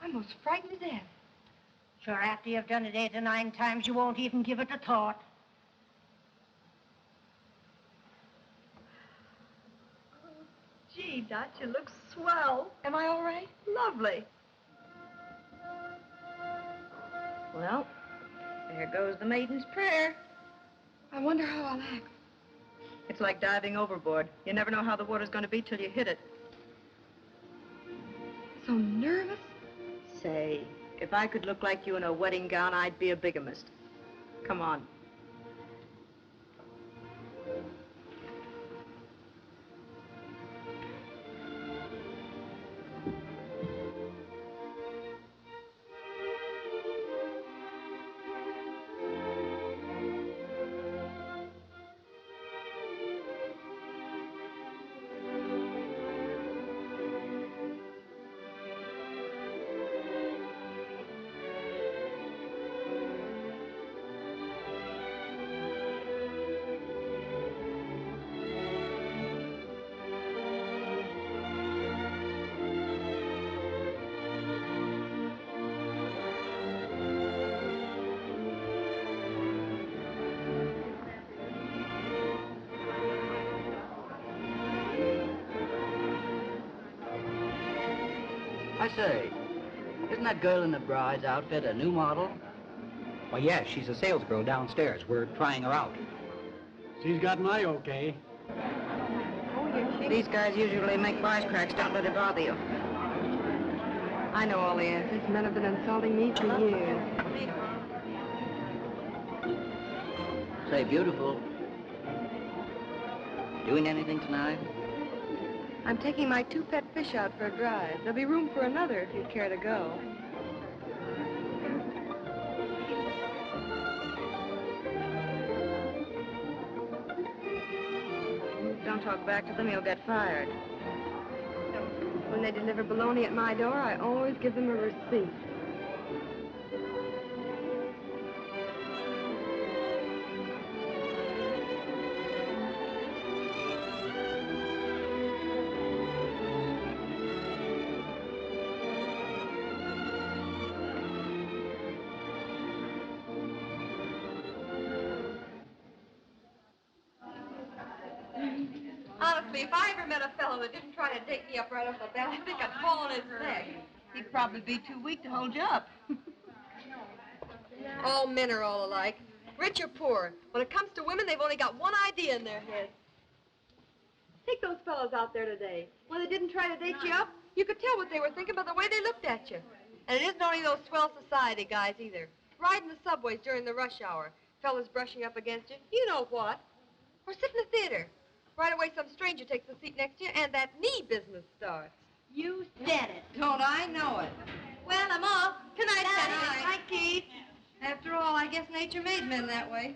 I'm almost frightened to death. Sure, after you've done it 8 or 9 times, you won't even give it a thought. Oh, gee, Dot, you look swell. Am I all right? Lovely. Well, there goes the maiden's prayer. I wonder how I'll act. It's like diving overboard. You never know how the water's going to be till you hit it. So nervous. Say, if I could look like you in a wedding gown, I'd be a bigamist. Come on. I say, isn't that girl in the bride's outfit a new model? Well, yes, she's a sales girl downstairs. We're trying her out. She's got my okay. These guys usually make wisecracks. Don't let it bother you. I know all the answers. Men have been insulting me for years. Say, beautiful. Doing anything tonight? I'm taking my 2 pet fish out for a drive. There'll be room for another if you'd care to go. Don't talk back to them, you'll get fired. When they deliver bologna at my door, I always give them a receipt. Honestly, if I ever met a fellow that didn't try to take me up right off the bat, I think I'd fall on his neck. He'd probably be too weak to hold you up. All men are all alike, rich or poor. When it comes to women, they've only got one idea in their heads. Take those fellows out there today. When they didn't try to date you up, you could tell what they were thinking by the way they looked at you. And it isn't only those swell society guys either. Riding the subways during the rush hour, fellas brushing up against you, you know what. Or sit in the theater. Right away, some stranger takes the seat next to you, and that knee business starts. You said it. Don't I know it? Well, I'm off. Good night, Betty. Hi, Keith. After all, I guess nature made men that way.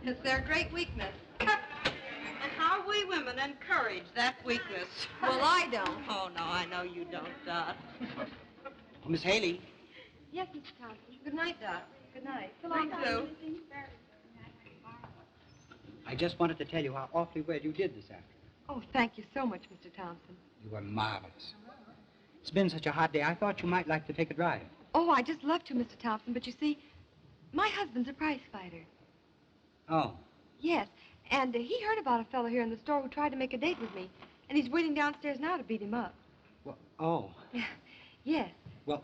It's their great weakness. And how we women encourage that weakness. Well, I don't. Oh, no, I know you don't, Dot. Oh, Miss Haley. Yes, Mr. Thompson. Good night, Doc. Good night. So long, Sue. I just wanted to tell you how awfully well you did this afternoon. Oh, thank you so much, Mr. Thompson. You were marvelous. It's been such a hot day, I thought you might like to take a drive. Oh, I just love to, Mr. Thompson, but you see, my husband's a prize fighter. Oh. Yes, and he heard about a fellow here in the store who tried to make a date with me, and he's waiting downstairs now to beat him up. Well, oh. Yes. Well,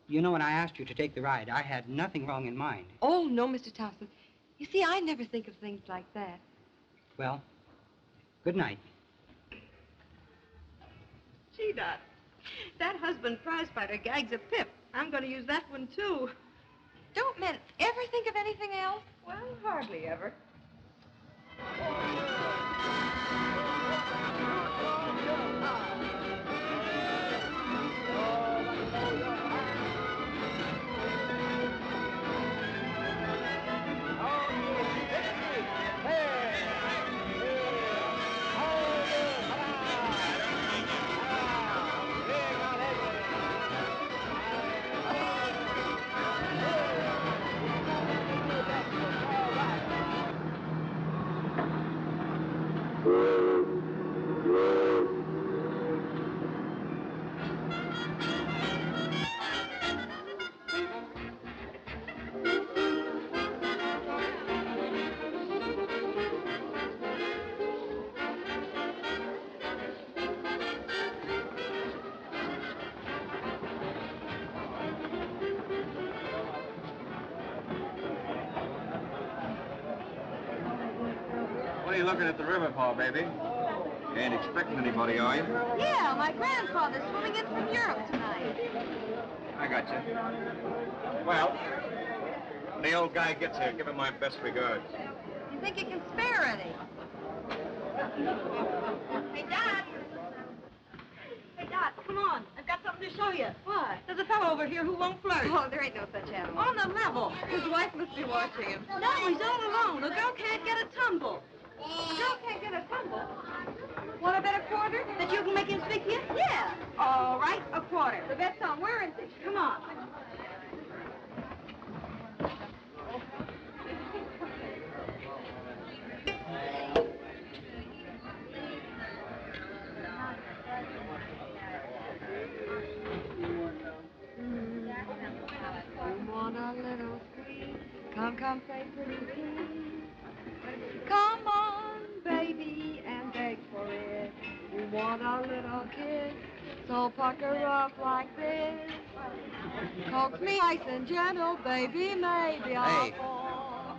you know, when I asked you to take the ride, I had nothing wrong in mind. Oh, no, Mr. Thompson. You see, I never think of things like that. Well, good night. Gee, Dot, That husband prizefighter gags a pip. I'm going to use that one, too. Don't men ever think of anything else? Well, hardly ever. What are you looking at the river for, baby? You ain't expecting anybody, are you? Yeah, my grandfather's swimming in from Europe tonight. I got you. Well, when the old guy gets here, give him my best regards. You think you can spare any? Hey, Dad! Hey, Dad, come on. I've got something to show you. What? There's a fellow over here who won't flirt. Oh, there ain't no such animal. On the level. His wife must be watching him. No, he's all alone. A girl can't get a tumble. Girl can't get a tumble. Want to bet a quarter? That you can make him speak to you? Yeah. All right, a quarter. The bet's on. Where is he? Come on. You want a little sweet? Come, say pretty please. Come on, baby, and beg for it. You want a little kiss, so pucker up like this. Coax me nice and gentle, baby, maybe I'll Hey. fall.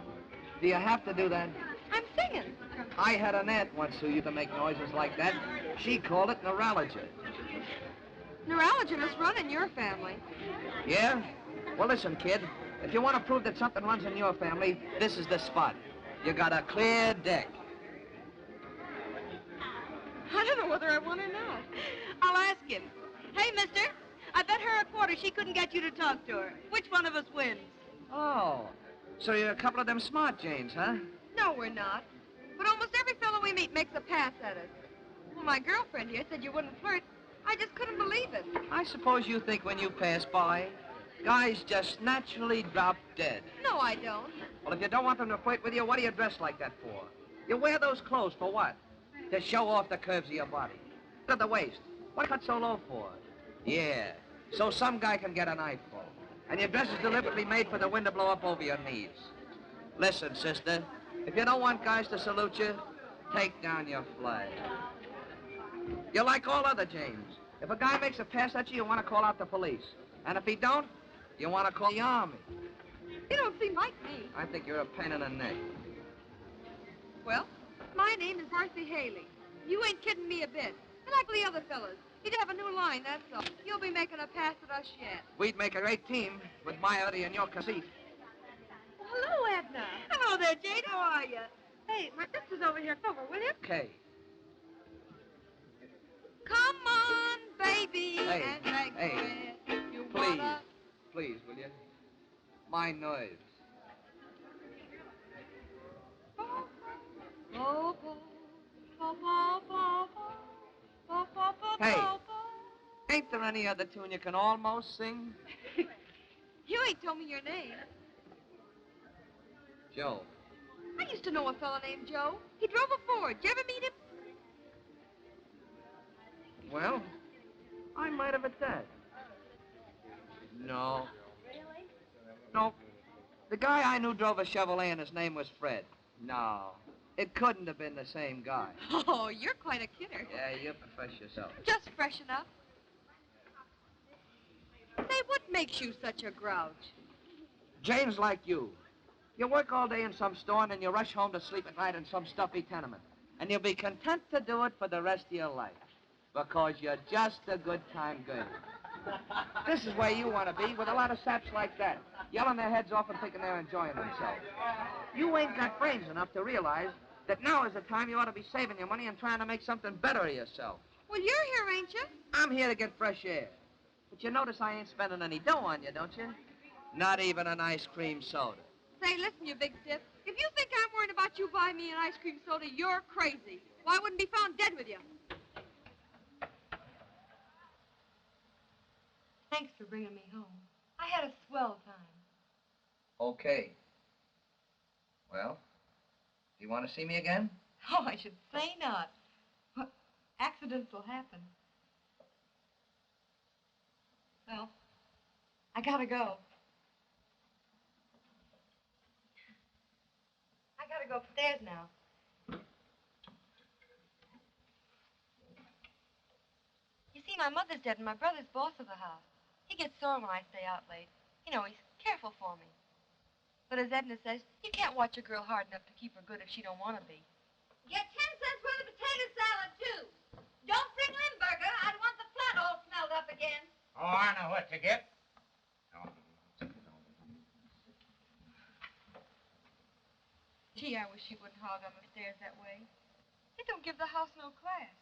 Do you have to do that? I'm singing. I had an aunt once who used to make noises like that. She called it neuralgia. Neuralgia must run in your family. Yeah? Well, listen, kid. If you want to prove that something runs in your family, this is the spot. You got a clear deck. I don't know whether I want or not. I'll ask him. Hey, mister, I bet her a quarter she couldn't get you to talk to her. Which one of us wins? Oh, so you're a couple of them smart Janes, huh? No, we're not. But almost every fellow we meet makes a pass at us. Well, my girlfriend here said you wouldn't flirt. I just couldn't believe it. I suppose you think when you pass by, guys just naturally drop dead. No, I don't. Well, if you don't want them to flirt with you, what do you dress like that for? You wear those clothes for what? To show off the curves of your body. Look at the waist. What cut so low for? Yeah, so some guy can get an eyeful. And your dress is deliberately made for the wind to blow up over your knees. Listen, sister, if you don't want guys to salute you, take down your flag. You're like all other James. If a guy makes a pass at you, you want to call out the police. And if he don't, you want to call the army. You don't seem like me. I think you're a pain in the neck. Well, my name is Marcy Haley. You ain't kidding me a bit. And like the other fellas. You'd have a new line, that's all. You'll be making a pass at us yet. We'd make a great team with my Eddie and your conceit. Well, hello, Edna. Hello there, Jade. How are you? Hey, my sister's over here. Over, will you? Okay. Come on, baby, Hey, and beg hey, for it. You Please, wanna... please, will you? My nerves. Hey, ain't there any other tune you can almost sing? You ain't told me your name. Joe. I used to know a fella named Joe. He drove a Ford. Did you ever meet him? Well, I might have at that. No. No. The guy I knew drove a Chevrolet and his name was Fred. No. It couldn't have been the same guy. Oh, you're quite a kidder. Yeah, you profess yourself. Just fresh enough. Say, what makes you such a grouch? James like you. You work all day in some store and then you rush home to sleep at night in some stuffy tenement. And you'll be content to do it for the rest of your life. Because you're just a good time girl. This is where you want to be, with a lot of saps like that, yelling their heads off and thinking they're enjoying themselves. You ain't got brains enough to realize that now is the time you ought to be saving your money and trying to make something better of yourself. Well, you're here, ain't you? I'm here to get fresh air. But you notice I ain't spending any dough on you, don't you? Not even an ice cream soda. Say, listen, you big stiff. If you think I'm worried about you buying me an ice cream soda, you're crazy. Well, I wouldn't be found dead with you. Thanks for bringing me home. I had a swell time. Okay. Well, do you want to see me again? Oh, I should say not. Well, accidents will happen. Well, I gotta go. I gotta go upstairs now. You see, my mother's dead and my brother's boss of the house. He gets sore when I stay out late. You know, he's careful for me. But as Edna says, you can't watch a girl hard enough to keep her good if she don't want to be. Get 10 cents worth of potato salad, too. Don't bring Limburger. I don't want the flat all smelled up again. Oh, I know what to get. Gee, I wish you wouldn't hog on the stairs that way. It don't give the house no class.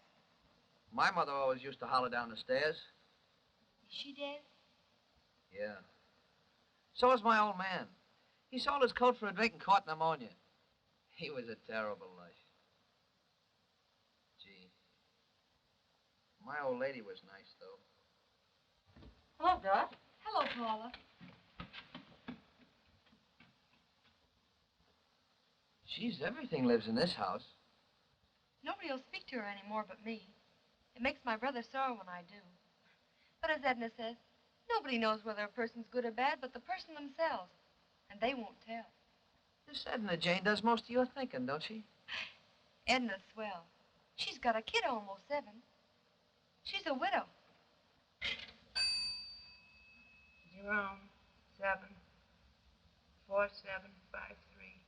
My mother always used to holler down the stairs. Is she dead? Yeah. So was my old man. He sold his coat for a drink and caught pneumonia. He was a terrible life. Gee. My old lady was nice, though. Hello, Dot. Hello, Paula. Jeez, everything lives in this house. Nobody will speak to her anymore but me. It makes my brother sore when I do. But as Edna says, nobody knows whether a person's good or bad but the person themselves. And they won't tell. This Edna Jane does most of your thinking, don't she? Edna's swell. She's got a kid almost 7. She's a widow. Jerome, 74753.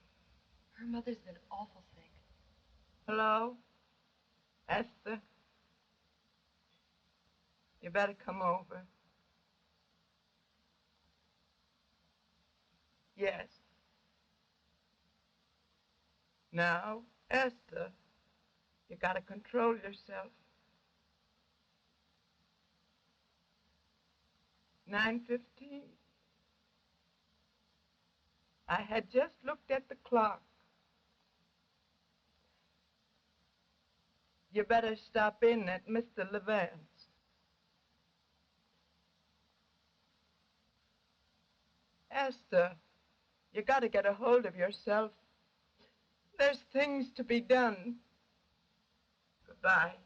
Her mother's been awful sick. Hello? Esther? You better come over. Yes. Now, Esther, you gotta control yourself. 9:15. I had just looked at the clock. You better stop in at Mr. Levan's. Esther, you gotta get a hold of yourself. There's things to be done. Goodbye.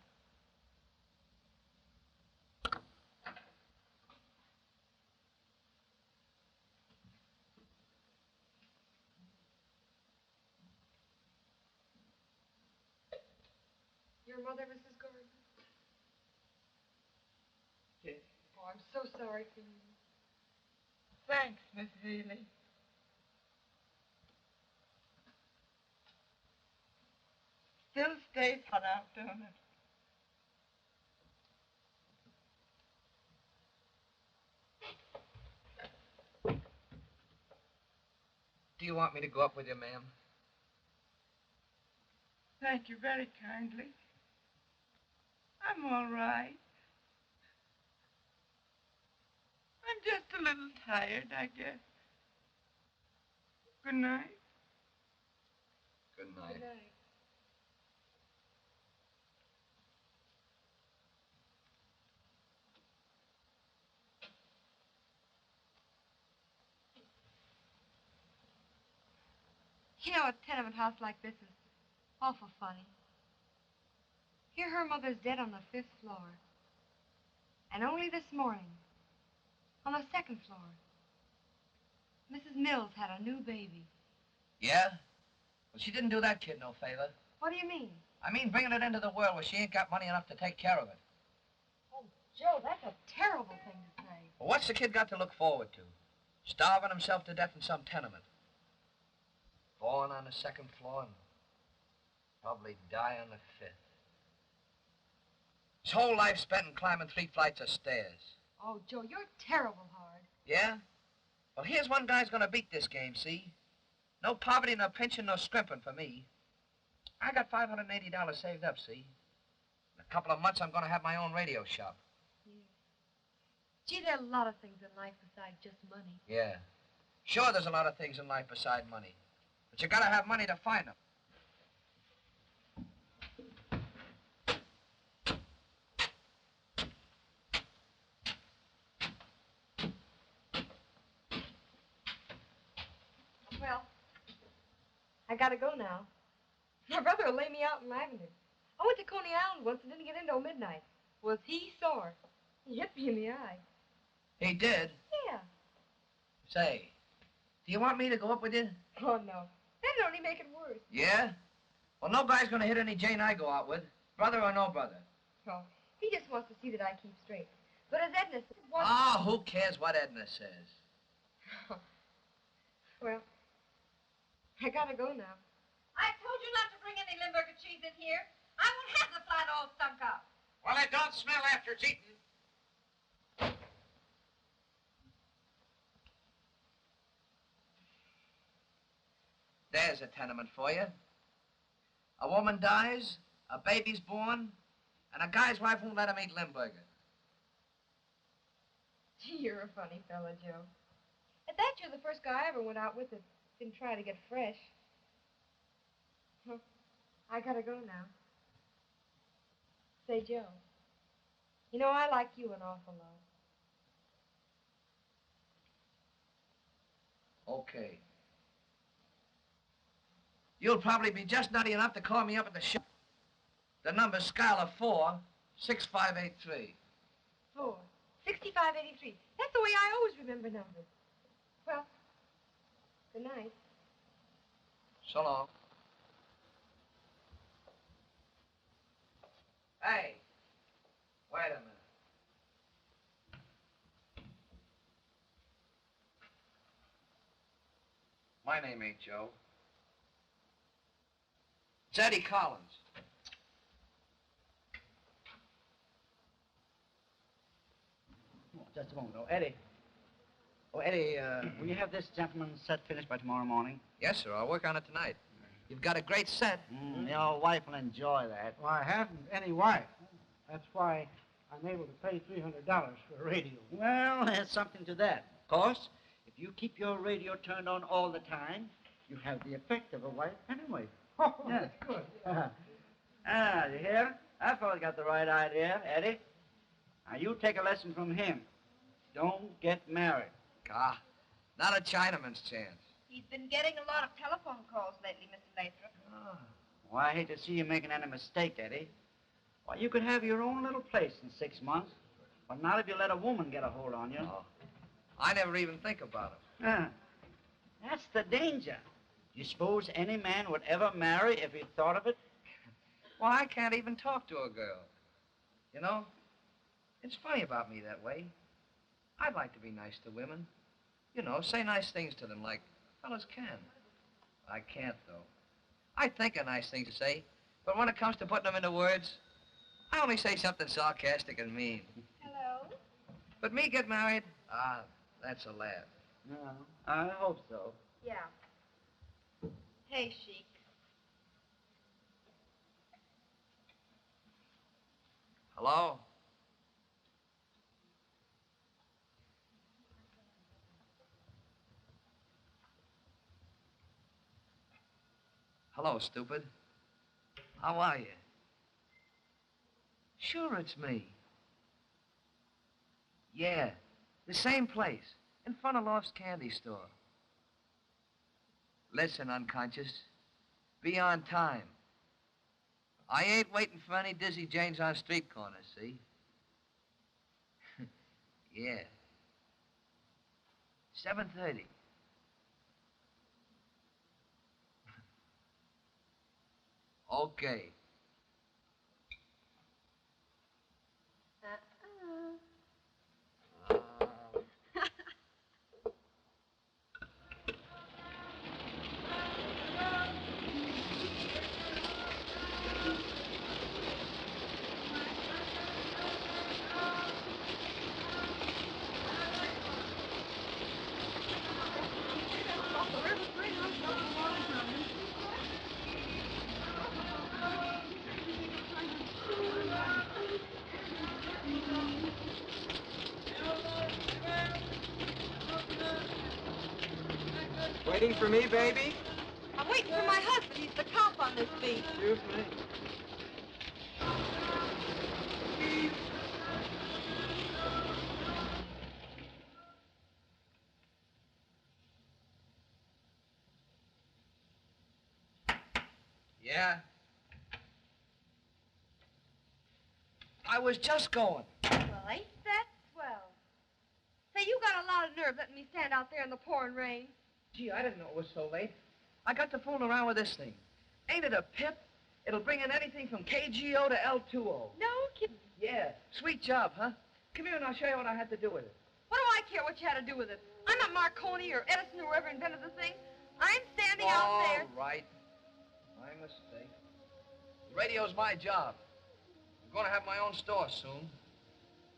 Your mother, Mrs. Gordon? Yes. Oh, I'm so sorry for you. Thanks, Miss Healy. Still stays hot out, don't it? Do you want me to go up with you, ma'am? Thank you very kindly. I'm all right. I'm just a little tired, I guess. Good night. Good night. Good night. You know, a tenement house like this is awful funny. Here her mother's dead on the 5th floor. And only this morning, on the 2nd floor, Mrs. Mills had a new baby. Yeah? Well, she didn't do that kid no favor. What do you mean? I mean, bringing it into the world where she ain't got money enough to take care of it. Oh, Joe, that's a terrible thing to say. Well, what's the kid got to look forward to? Starving himself to death in some tenement. Born on the 2nd floor and probably die on the 5th. His whole life spent in climbing 3 flights of stairs. Oh, Joe, you're terrible hard. Yeah? Well, here's one guy's gonna beat this game, see? No poverty, no pension, no scrimping for me. I got $580 saved up, see? In a couple of months, I'm gonna have my own radio shop. Yeah. Gee, there are a lot of things in life besides just money. Yeah. Sure, there's a lot of things in life beside money. But you gotta have money to find them. Well, I gotta go now. My brother will lay me out in Lavender. I went to Coney Island once and didn't get in till midnight. Was he sore? He hit me in the eye. He did? Yeah. Say, do you want me to go up with you? Oh, no. That'd only make it worse. Yeah? Well, no guy's gonna hit any Jane I go out with, brother or no brother. Oh, he just wants to see that I keep straight. But as Edna said... Oh, who cares what Edna says? Well, I gotta go now. I told you not to bring any Limburger cheese in here. I won't have the flat all stunk up. Well, it don't smell after it's eaten. There's a tenement for you. A woman dies, a baby's born, and a guy's wife won't let him eat Limburger. Gee, you're a funny fella, Joe. At that, you're the first guy I ever went out with that didn't try to get fresh. I gotta go now. Say, Joe, you know, I like you an awful lot. Okay. You'll probably be just nutty enough to call me up at the shop. The number's Schuyler 46583. 6583. That's the way I always remember numbers. Well, good night. So long. Hey, wait a minute. My name ain't Joe. It's Eddie Collins. Oh, just a moment. Oh, Eddie. Will you have this gentleman's set finished by tomorrow morning? Yes, sir. I'll work on it tonight. You've got a great set. Your wife will enjoy that. Well, I haven't any wife. That's why I'm able to pay $300 for a radio. Well, there's something to that. Of course, if you keep your radio turned on all the time, you have the effect of a wife anyway. Oh, that's good. You hear? That fellow's got the right idea, Eddie. Now, you take a lesson from him. Don't get married. Ah, not a Chinaman's chance. He's been getting a lot of telephone calls lately, Mr. Lathrop. Ah. Well, I hate to see you making any mistake, Eddie. Why, you could have your own little place in 6 months. But not if you let a woman get a hold on you. Oh, I never even think about it. That's the danger. Do you suppose any man would ever marry if he thought of it? Well, I can't even talk to a girl. You know, it's funny about me that way. I'd like to be nice to women. You know, say nice things to them like fellas can. I can't, though. I think of nice things to say, but when it comes to putting them into words, I only say something sarcastic and mean. Hello? But me get married? Ah, that's a laugh. No, I hope so. Yeah. Hey, Sheik. Hello? Hello, stupid. How are you? Sure, it's me. Yeah, the same place, in front of Loft's candy store. Listen, unconscious, be on time. I ain't waiting for any dizzy Janes on street corners, see? Yeah. 7:30. Okay. Waiting for me, baby? I'm waiting for my husband. He's the cop on this beat. Excuse me. Yeah? I was just going. Well, ain't that swell? Say, you got a lot of nerve letting me stand out there in the pouring rain. Gee, I didn't know it was so late. I got to fooling around with this thing. Ain't it a pip? It'll bring in anything from KGO to L2O. No kidding. Yeah, sweet job, huh? Come here and I'll show you what I had to do with it. What do I care what you had to do with it? I'm not Marconi or Edison or whoever invented the thing. I'm standing out there. All right. My mistake. The radio's my job. I'm going to have my own store soon.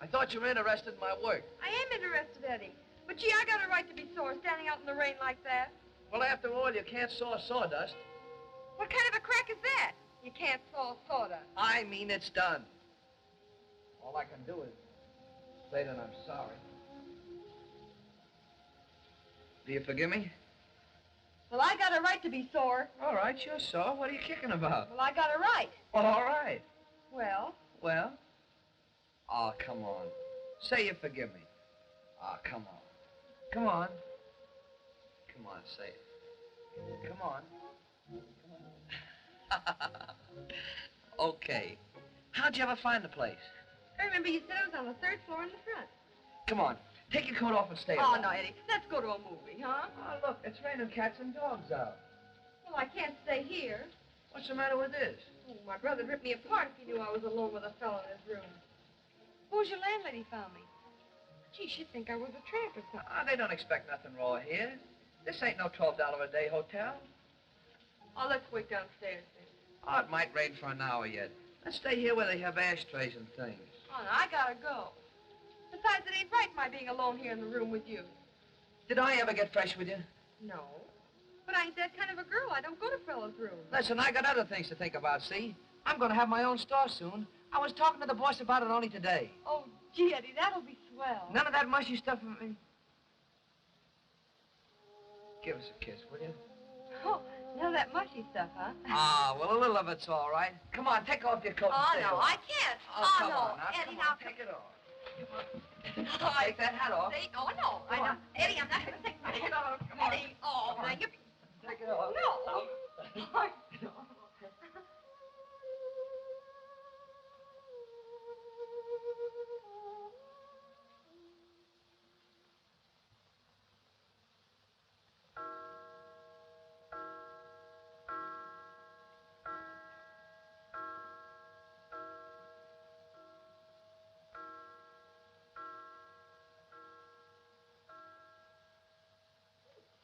I thought you were interested in my work. I am interested, Eddie. But gee, I got a right to be sore standing out in the rain like that. Well, after all, you can't saw sawdust. What kind of a crack is that? You can't saw sawdust. I mean, it's done. All I can do is say that I'm sorry. Do you forgive me? Well, I got a right to be sore. All right, you're sore. What are you kicking about? Well, I got a right. All right. Well? Well? Oh, come on. Say you forgive me. Oh, come on. Come on. Come on, say it. Come on. Okay. How'd you ever find the place? I remember you said it was on the third floor in the front. Come on. Take your coat off and stay Oh, around. no, Eddie. Let's go to a movie, huh? Oh, look, it's raining cats and dogs out. Well, I can't stay here. What's the matter with this? Oh, my brother'd rip me apart if he knew I was alone with a fellow in his room. Suppose your landlady found me. Gee, she'd think I was a tramp or something. They don't expect nothing raw here. This ain't no $12 a day hotel. Oh, let's wait downstairs then. Oh, it might rain for an hour yet. Let's stay here where they have ashtrays and things. Oh, no, I gotta go. Besides, it ain't right my being alone here in the room with you. Did I ever get fresh with you? No. But I ain't that kind of a girl. I don't go to fellas' rooms. Listen, I got other things to think about, see? I'm going to have my own store soon. I was talking to the boss about it only today. Oh, gee, Eddie, that'll be swell. None of that mushy stuff for me. Give us a kiss, will you? Oh, none of that mushy stuff, huh? Ah, well, a little of it's all right. Come on, take off your coat and Oh, stay no, away. I can't. Oh, come no. on now, Eddie, come now, on, take it off. Come on. Oh, Take that hat off. Oh, no. Come on. Eddie, I'm not going to take my hat off. Come on. Eddie, oh, Come on. now you... Take it off. No.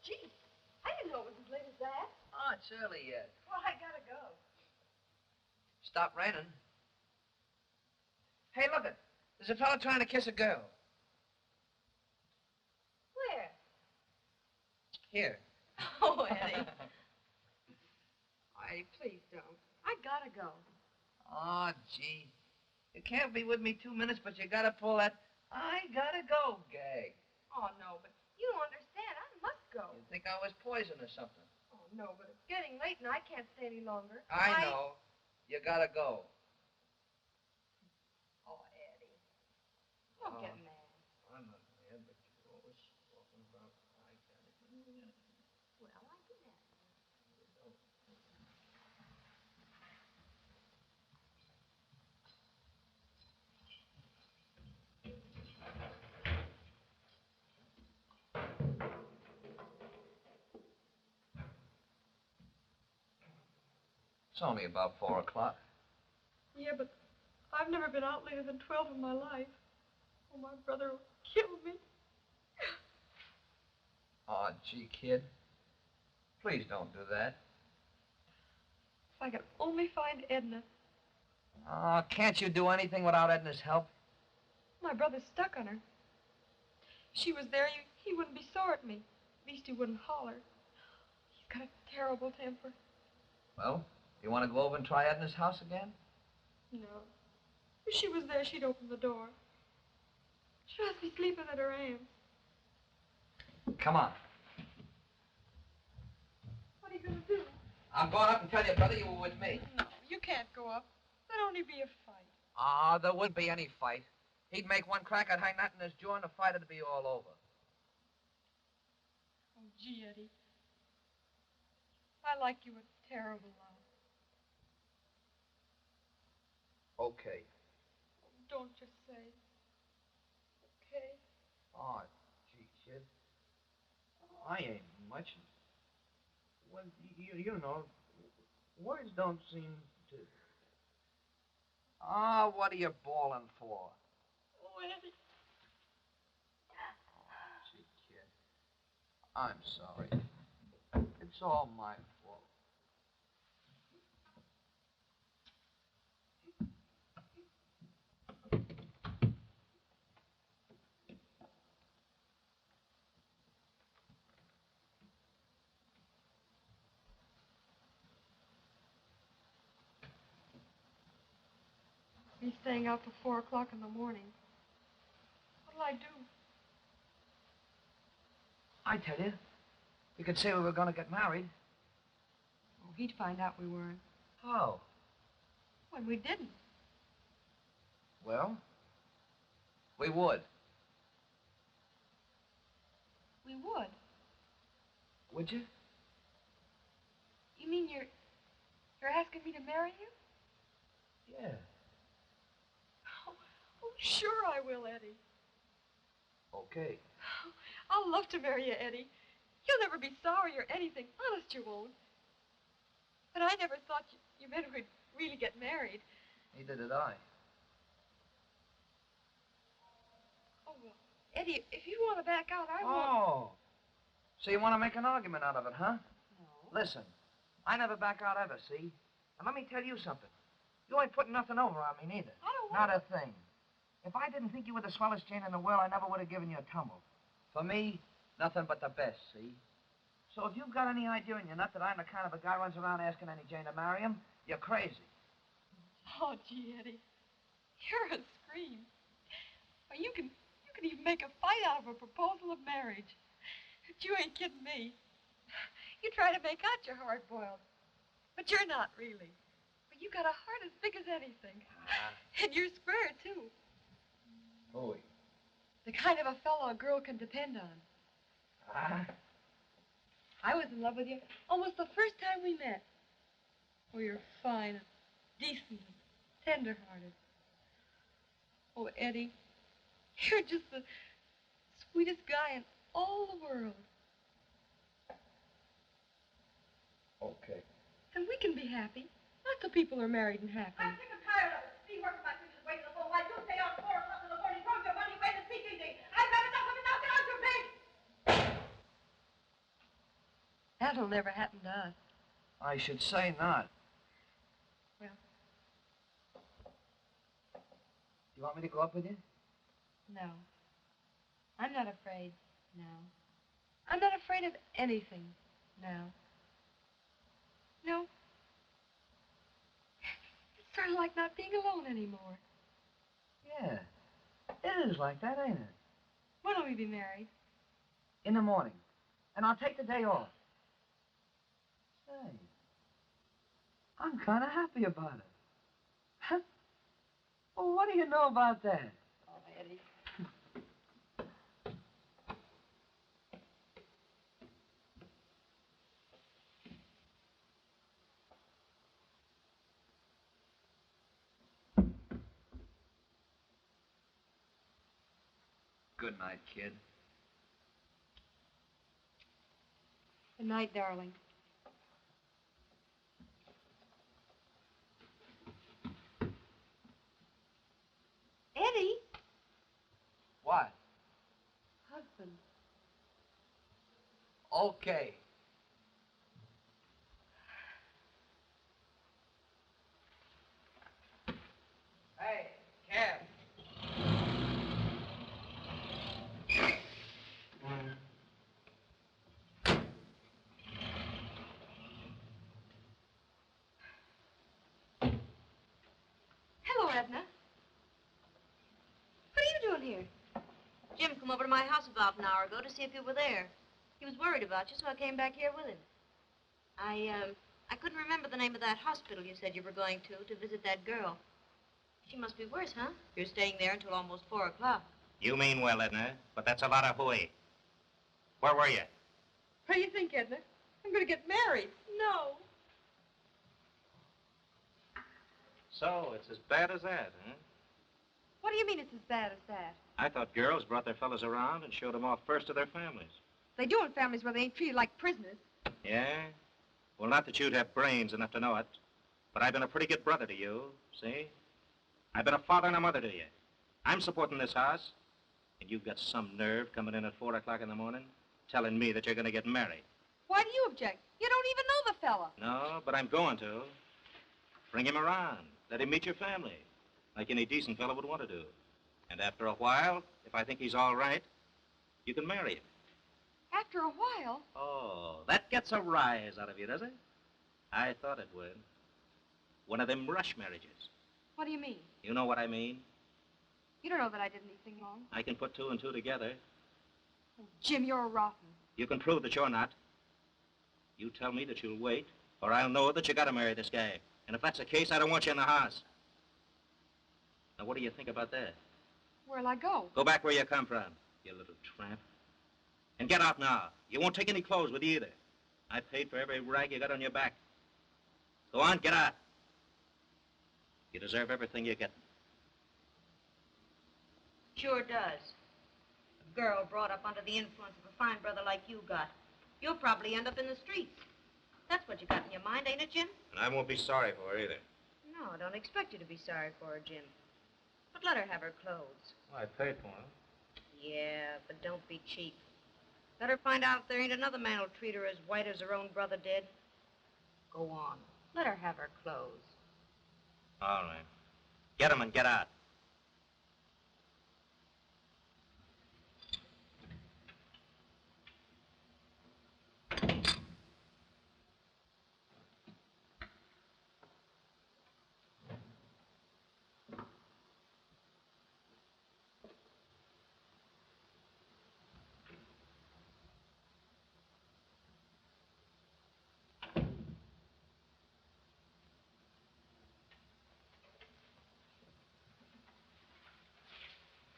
Gee, I didn't know it was as late as that. Oh, it's early yet. Well, I gotta go. Stop raining. Hey, look it. There's a fella trying to kiss a girl. Where? Here. Oh, Eddie. Eddie, please don't. I gotta go. Oh, gee. You can't be with me 2 minutes, but you gotta pull that I gotta go gag. Oh, no, but you don't understand. I must go. You think I was poison or something? Oh, no, but it's getting late and I can't stay any longer. I know. You gotta go. Oh, Eddie. Don't get mad. I'm not mad, but you're always talking about I gotta go. Well, I do that. It's only about 4 o'clock. Yeah, but I've never been out later than 12 in my life. Oh, my brother will kill me. Oh, gee, kid. Please don't do that. If I could only find Edna. Oh, can't you do anything without Edna's help? My brother's stuck on her. If she was there, he wouldn't be sore at me. At least he wouldn't holler. He's got a terrible temper. Well, you want to go over and try Edna's house again? No. If she was there, she'd open the door. She must be sleeping at her aunt's. Come on. What are you going to do? I'm going up and tell your brother you were with me. No, you can't go up. There'd only be a fight. Ah, there wouldn't be any fight. He'd make one crack, I'd hang that in his jaw, and the fight would be all over. Oh, gee, Eddie. I like you a terrible lot. Okay. Don't just say. Okay? Oh, gee, kid. I ain't much. Well, you know, words don't seem to... Ah, what are you bawling for? Oh, Eddie. Oh, gee, kid. I'm sorry. It's all my fault. He's staying out till 4 o'clock in the morning. What'll I do? I tell you, you could say we were going to get married. Oh, he'd find out we weren't. How? When we didn't. Well, we would. We would. Would you? You mean you're asking me to marry you? Yeah. Oh, sure I will, Eddie. Okay. I'll love to marry you, Eddie. You'll never be sorry or anything. Honest, you won't. But I never thought you meant we'd really get married. Neither did I. Oh, well, Eddie, if you want to back out, I won't. Oh. So you want to make an argument out of it, huh? No. Listen, I never back out ever, see? And let me tell you something. You ain't putting nothing over on me, neither. I don't Not a thing. If I didn't think you were the swellest Jane in the world, I never would have given you a tumble. For me, nothing but the best, see? So if you've got any idea in your nut that I'm the kind of a guy who runs around asking any Jane to marry him, you're crazy. Oh, gee, Eddie. You're a scream. Well, you can even make a fight out of a proposal of marriage. But you ain't kidding me. You try to make out you're hard-boiled. But you're not really. But you got a heart as big as anything. And you're square, too. Oh. The kind of a fellow a girl can depend on. I was in love with you almost the first time we met. Oh, you're fine and decent and tender-hearted. Oh, Eddie, you're just the sweetest guy in all the world. Okay. And we can be happy. Lots of people are married and happy. I'm sick and tired of it. Me working my fingers away to the phone while you stay out 4 o'clock in the morning throwing your money away to CTD. I've had enough of it. Now get out your face. That'll never happen to us. I should say not. Well. You want me to go up with you? No. I'm not afraid now. I'm not afraid of anything now. No. It's sort of like not being alone anymore. Yeah. It is like that, ain't it? When will we be married? In the morning. And I'll take the day off. Say, I'm kind of happy about it. Huh? Well, what do you know about that? Oh, Eddie. Good night, kid. Good night, darling. Eddie? What? Husband. Okay. Hey, Cab. Hello, Edna. What are you doing here? Jim come over to my house about an hour ago to see if you were there. He was worried about you, so I came back here with him. I couldn't remember the name of that hospital you said you were going to visit that girl. She must be worse, huh? You're staying there until almost 4 o'clock. You mean well, Edna, but that's a lot of hooey. Where were you? What do you think, Edna? I'm going to get married. No. So, it's as bad as that, huh? What do you mean it's as bad as that? I thought girls brought their fellas around and showed them off first to their families. They do in families where they ain't treated like prisoners. Yeah? Well, not that you'd have brains enough to know it, but I've been a pretty good brother to you, see? I've been a father and a mother to you. I'm supporting this house, and you've got some nerve coming in at 4 o'clock in the morning telling me that you're going to get married. Why do you object? You don't even know the fella. No, but I'm going to. Bring him around. Let him meet your family, like any decent fellow would want to do. And after a while, if I think he's all right, you can marry him. After a while? Oh, that gets a rise out of you, does it? I thought it would. One of them rush marriages. What do you mean? You know what I mean? You don't know that I did anything wrong. I can put 2 and 2 together. Oh, Jim, you're rotten. You can prove that you're not. You tell me that you'll wait, or I'll know that you gotta marry this guy. And if that's the case, I don't want you in the house. Now, what do you think about that? Where'll I go? Go back where you come from, you little tramp. And get out now. You won't take any clothes with you either. I paid for every rag you got on your back. Go on, get out. You deserve everything you get. Sure does. A girl brought up under the influence of a fine brother like you got. You'll probably end up in the streets. That's what you got in your mind, ain't it, Jim? And I won't be sorry for her either. No, I don't expect you to be sorry for her, Jim. But let her have her clothes. Well, I paid for them. Yeah, but don't be cheap. Let her find out if there ain't another man who'll treat her as white as her own brother did. Go on. Let her have her clothes. All right. Get 'em and get out.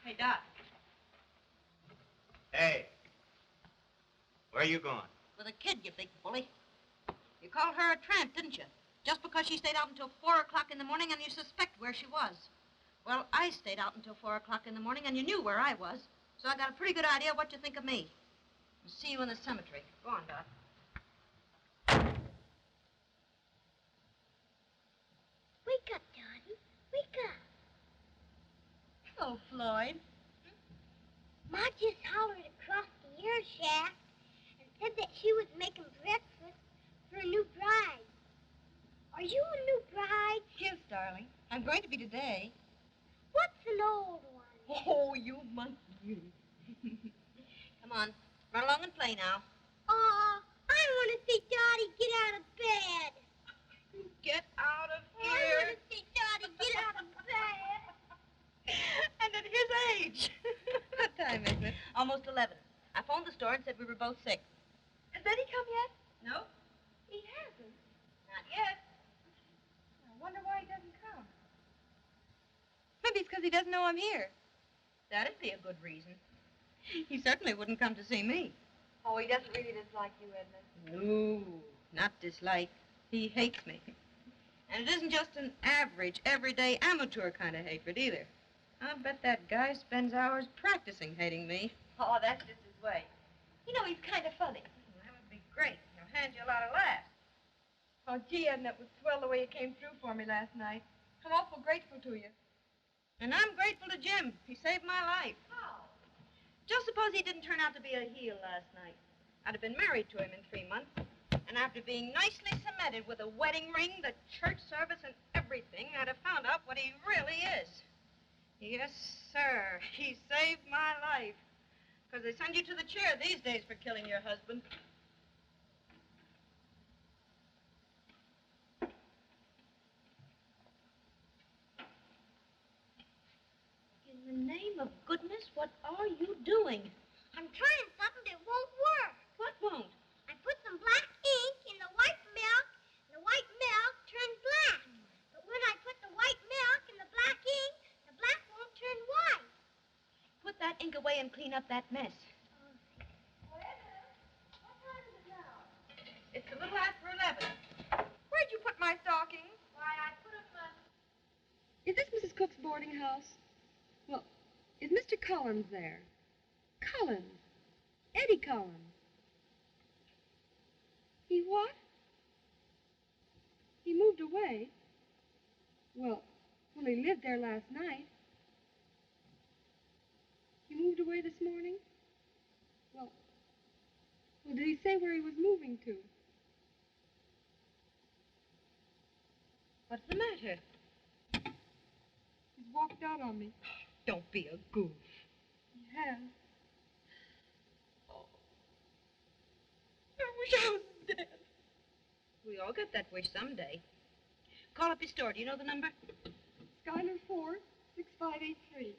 Hey, Doc. Hey. Where are you going? With a kid, you big bully. You called her a tramp, didn't you? Just because she stayed out until 4 o'clock in the morning and you suspect where she was. Well, I stayed out until 4 o'clock in the morning and you knew where I was. So I got a pretty good idea what you think of me. I'll see you in the cemetery. Go on, Doc. Wake up, Dottie. Wake up. Hello, Floyd. Ma just hollered across the air shaft and said that she was making breakfast for a new bride. Are you a new bride? Yes, darling. I'm going to be today. What's an old one? Oh, you monkey. Come on. Run along and play now. Aw, I want to see Dottie get out of bed. Get out of I here. want to see Dottie get out of bed. And at his age. What time is it? Almost 11. I phoned the store and said we were both sick. Has Eddie come yet? No? He hasn't. Not yet. I wonder why he doesn't come. Maybe it's because he doesn't know I'm here. That'd be a good reason. He certainly wouldn't come to see me. Oh, he doesn't really dislike you, Edna. No, not dislike. He hates me. And it isn't just an average, everyday, amateur kind of hatred either. I bet that guy spends hours practicing hating me. Oh, that's just his way. You know, he's kind of funny. That would be great. He'll hand you a lot of laughs. Oh, gee, Edna, it was swell the way you came through for me last night. I'm awful grateful to you. And I'm grateful to Jim. He saved my life. Oh. Just suppose he didn't turn out to be a heel last night. I'd have been married to him in 3 months. And after being nicely cemented with a wedding ring, the church service, and everything, I'd have found out what he really is. Yes, sir. He saved my life. Because they send you to the chair these days for killing your husband. In the name of goodness, what are you doing? I'm trying something that won't work. What won't? I put some black ink in the white Cook's boarding house? Well, is Mr. Collins there? Collins. Eddie Collins. He what? He moved away? Well, he lived there last night. He moved away this morning? Well, did he say where he was moving to? What's the matter? He's walked out on me. Don't be a goof. He has. I wish I was dead. We all get that wish someday. Call up your store. Do you know the number? Schuyler 4, 6583.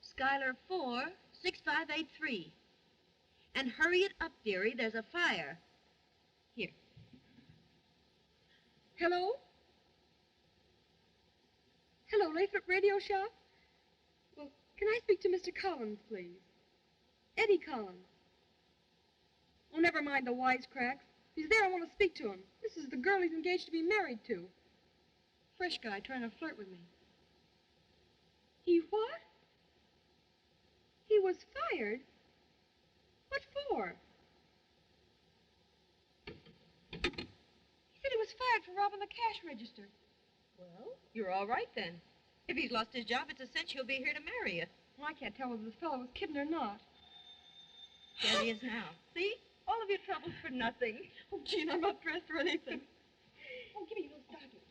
Schuyler 4, 6583. And hurry it up, dearie. There's a fire. Here. Hello? Hello, Lathrop Radio Shop? Well, can I speak to Mr. Collins, please? Eddie Collins. Oh, never mind the wisecracks. He's there. I want to speak to him. This is the girl he's engaged to be married to. Fresh guy trying to flirt with me. He what? He was fired? What for? He said he was fired for robbing the cash register. Well, you're all right then. If he's lost his job, it's a cinch he'll be here to marry you. Well, I can't tell whether this fellow was kidding or not. There he is now. See? All of your troubles for nothing. Oh, Gene, I'm not dressed or anything. Oh, give me those stockings.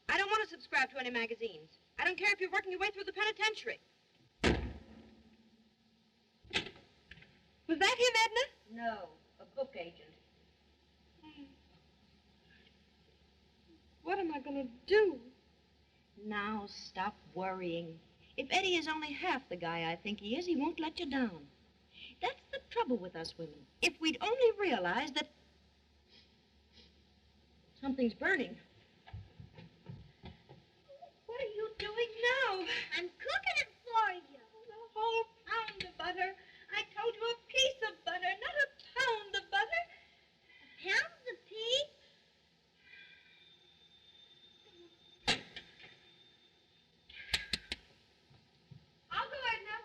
I don't want to subscribe to any magazines. I don't care if you're working your way through the penitentiary. Was that him, Edna? No, a book agent. What am I going to do? Now stop worrying. If Eddie is only half the guy I think he is, he won't let you down. That's the trouble with us women. If we'd only realize that something's burning. What are you doing now? I'm cooking it for you. A whole pound of butter. I told you a piece of butter, not a pound of butter. A pound a piece? I'll go, Edna.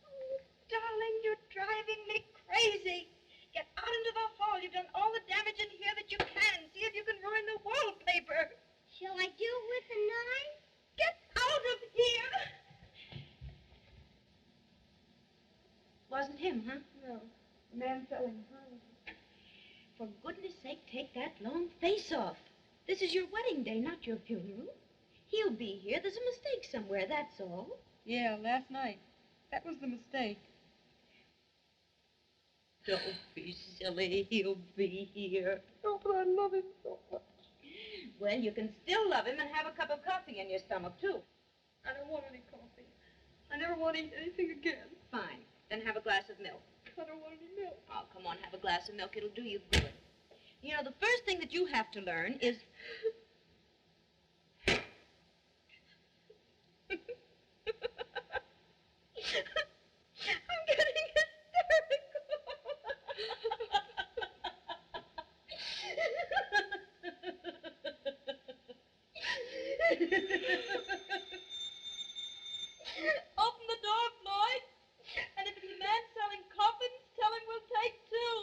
Oh, darling, you're driving me crazy. Get out into the hall. You've done all the damage in here that you can. See if you can ruin the wallpaper. Shall I do it with a knife? Get out of here. Wasn't him, huh? No, the man selling pie. For goodness sake, take that long face off. This is your wedding day, not your funeral. He'll be here. There's a mistake somewhere, that's all. Yeah, last night. That was the mistake. Don't be silly. He'll be here. Oh, but I love him so much. Well, you can still love him and have a cup of coffee in your stomach, too. I don't want any coffee. I never want to eat anything again. Fine. Then have a glass of milk. I don't want any milk. Oh, come on, have a glass of milk. It'll do you good. You know, the first thing that you have to learn is... I'm getting hysterical. Open the door, Floyd. And if it's a man selling coffins, tell him we'll take two.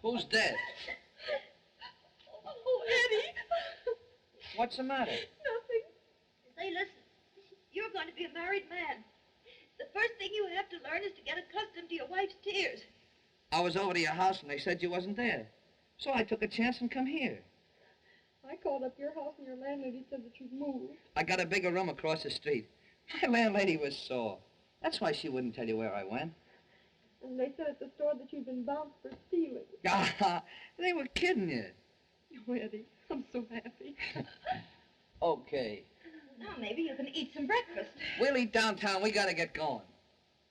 Who's dead? Oh, Eddie. What's the matter? Nothing. Say, listen. You're going to be a married man. The first thing you have to learn is to get accustomed to your wife's tears. I was over to your house and they said you wasn't there. So I took a chance and come here. I called up your house and your landlady said that you'd moved. I got a bigger room across the street. My landlady was sore. That's why she wouldn't tell you where I went. And they said at the store that you'd been bounced for stealing. Ah, they were kidding you. Oh, Eddie, I'm so happy. Okay. Now, maybe you can eat some breakfast. We'll eat downtown. We gotta get going.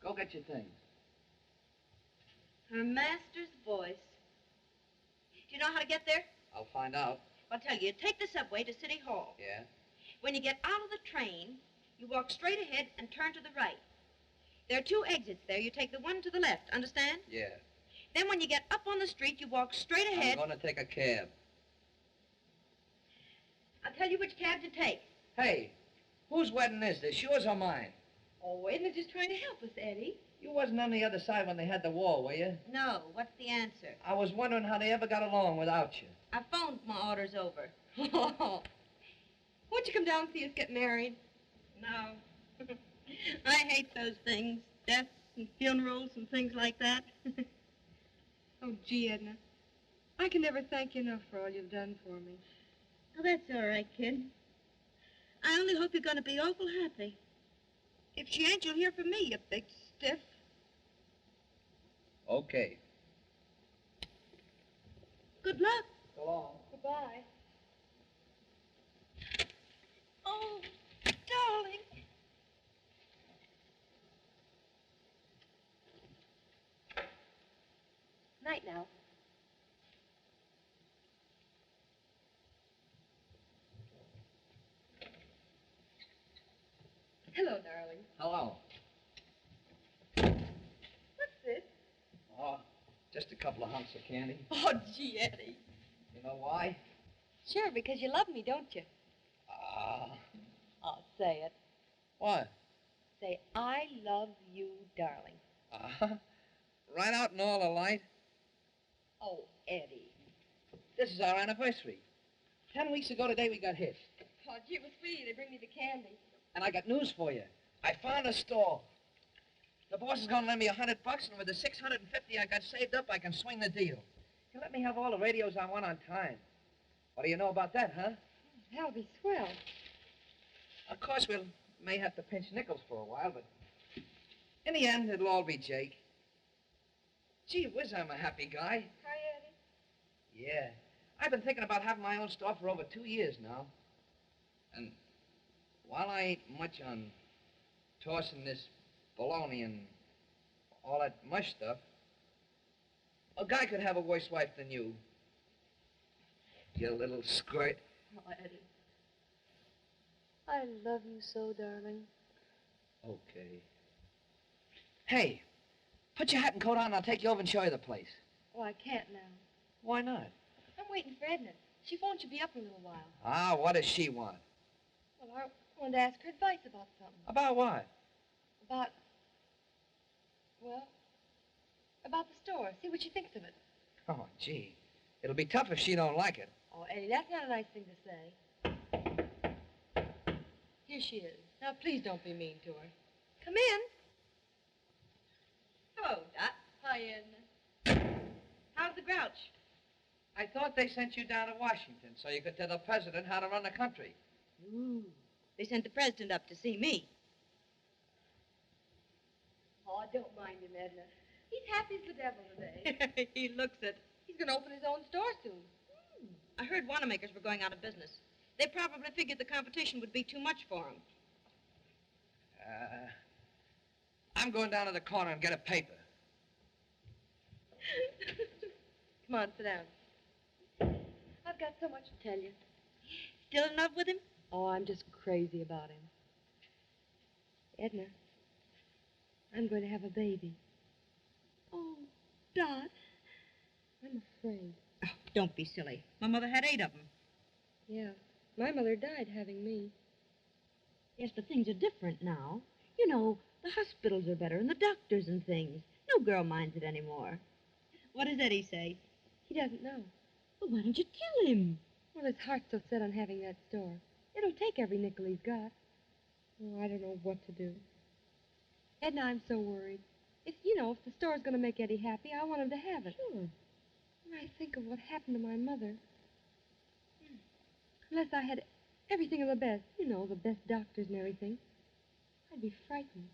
Go get your things. Her master's voice. Do you know how to get there? I'll find out. I'll tell you. Take the subway to City Hall. Yeah? When you get out of the train, you walk straight ahead and turn to the right. There are 2 exits there. You take the one to the left, understand? Yeah. Then when you get up on the street, you walk straight ahead. I'm going to take a cab. I'll tell you which cab to take. Hey, whose wedding is this, yours or mine? Oh, Edna's just trying to help us, Eddie. You wasn't on the other side when they had the war, were you? No, what's the answer? I was wondering how they ever got along without you. I phoned my orders over. Won't you come down and see us get married? No. I hate those things. Deaths and funerals and things like that. Oh, gee, Edna. I can never thank you enough for all you've done for me. Oh, that's all right, kid. I only hope you're going to be awful happy. If she ain't, you'll hear from me, you big stiff. Okay. Good luck. So long. Goodbye. Oh, darling. Night now. Hello, darling. Hello. What's this? Oh, just a couple of hunks of candy. Oh, gee, Eddie. You know why? Sure, because you love me, don't you? Oh, say it. What? Say, I love you, darling. Right out in all the light. Oh, Eddie. This is our anniversary. 10 weeks ago today we got hit. Oh, gee, it was sweet. They bring me the candy. And I got news for you. I found a store. The boss is going to lend me $100, and with the $650 I got saved up, I can swing the deal. He'll let me have all the radios I want on time. What do you know about that, huh? That'll be swell. Of course, we may have to pinch nickels for a while, but in the end, it'll all be Jake. Gee whiz, I'm a happy guy. Hi, Eddie. Yeah. I've been thinking about having my own store for over 2 years now. And while I ain't much on tossing this bologna and all that mush stuff, a guy could have a worse wife than you. You little squirt. Oh, Eddie. I love you so, darling. Okay. Hey, put your hat and coat on and I'll take you over and show you the place. Oh, I can't now. Why not? I'm waiting for Edna. She phoned she'll be up in a little while. Ah, what does she want? Well, I wanted to ask her advice about something. About what? About the store. See what she thinks of it. Oh, gee. It'll be tough if she don't like it. Oh, Eddie, that's not a nice thing to say. Here she is. Now, please don't be mean to her. Come in. Hello, Dot. Hi, Edna. How's the grouch? I thought they sent you down to Washington so you could tell the president how to run the country. Ooh. They sent the president up to see me. Oh, don't mind him, Edna. He's happy as the devil today. He looks it. He's going to open his own store soon. I heard Wanamaker's were going out of business. They probably figured the competition would be too much for them. I'm going down to the corner and get a paper. Come on, sit down. I've got so much to tell you. Still in love with him? Oh, I'm just crazy about him. Edna, I'm going to have a baby. Oh, Dot. I'm afraid. Oh, don't be silly. My mother had 8 of them. Yeah, my mother died having me. Yes, but things are different now. You know, the hospitals are better and the doctors and things. No girl minds it anymore. What does Eddie say? He doesn't know. Well, why don't you tell him? Well, his heart's so set on having that store. It'll take every nickel he's got. Oh, I don't know what to do. Edna, I'm so worried. If the store's going to make Eddie happy, I want him to have it. Sure. When I think of what happened to my mother. Unless I had everything of the best, the best doctors and everything, I'd be frightened.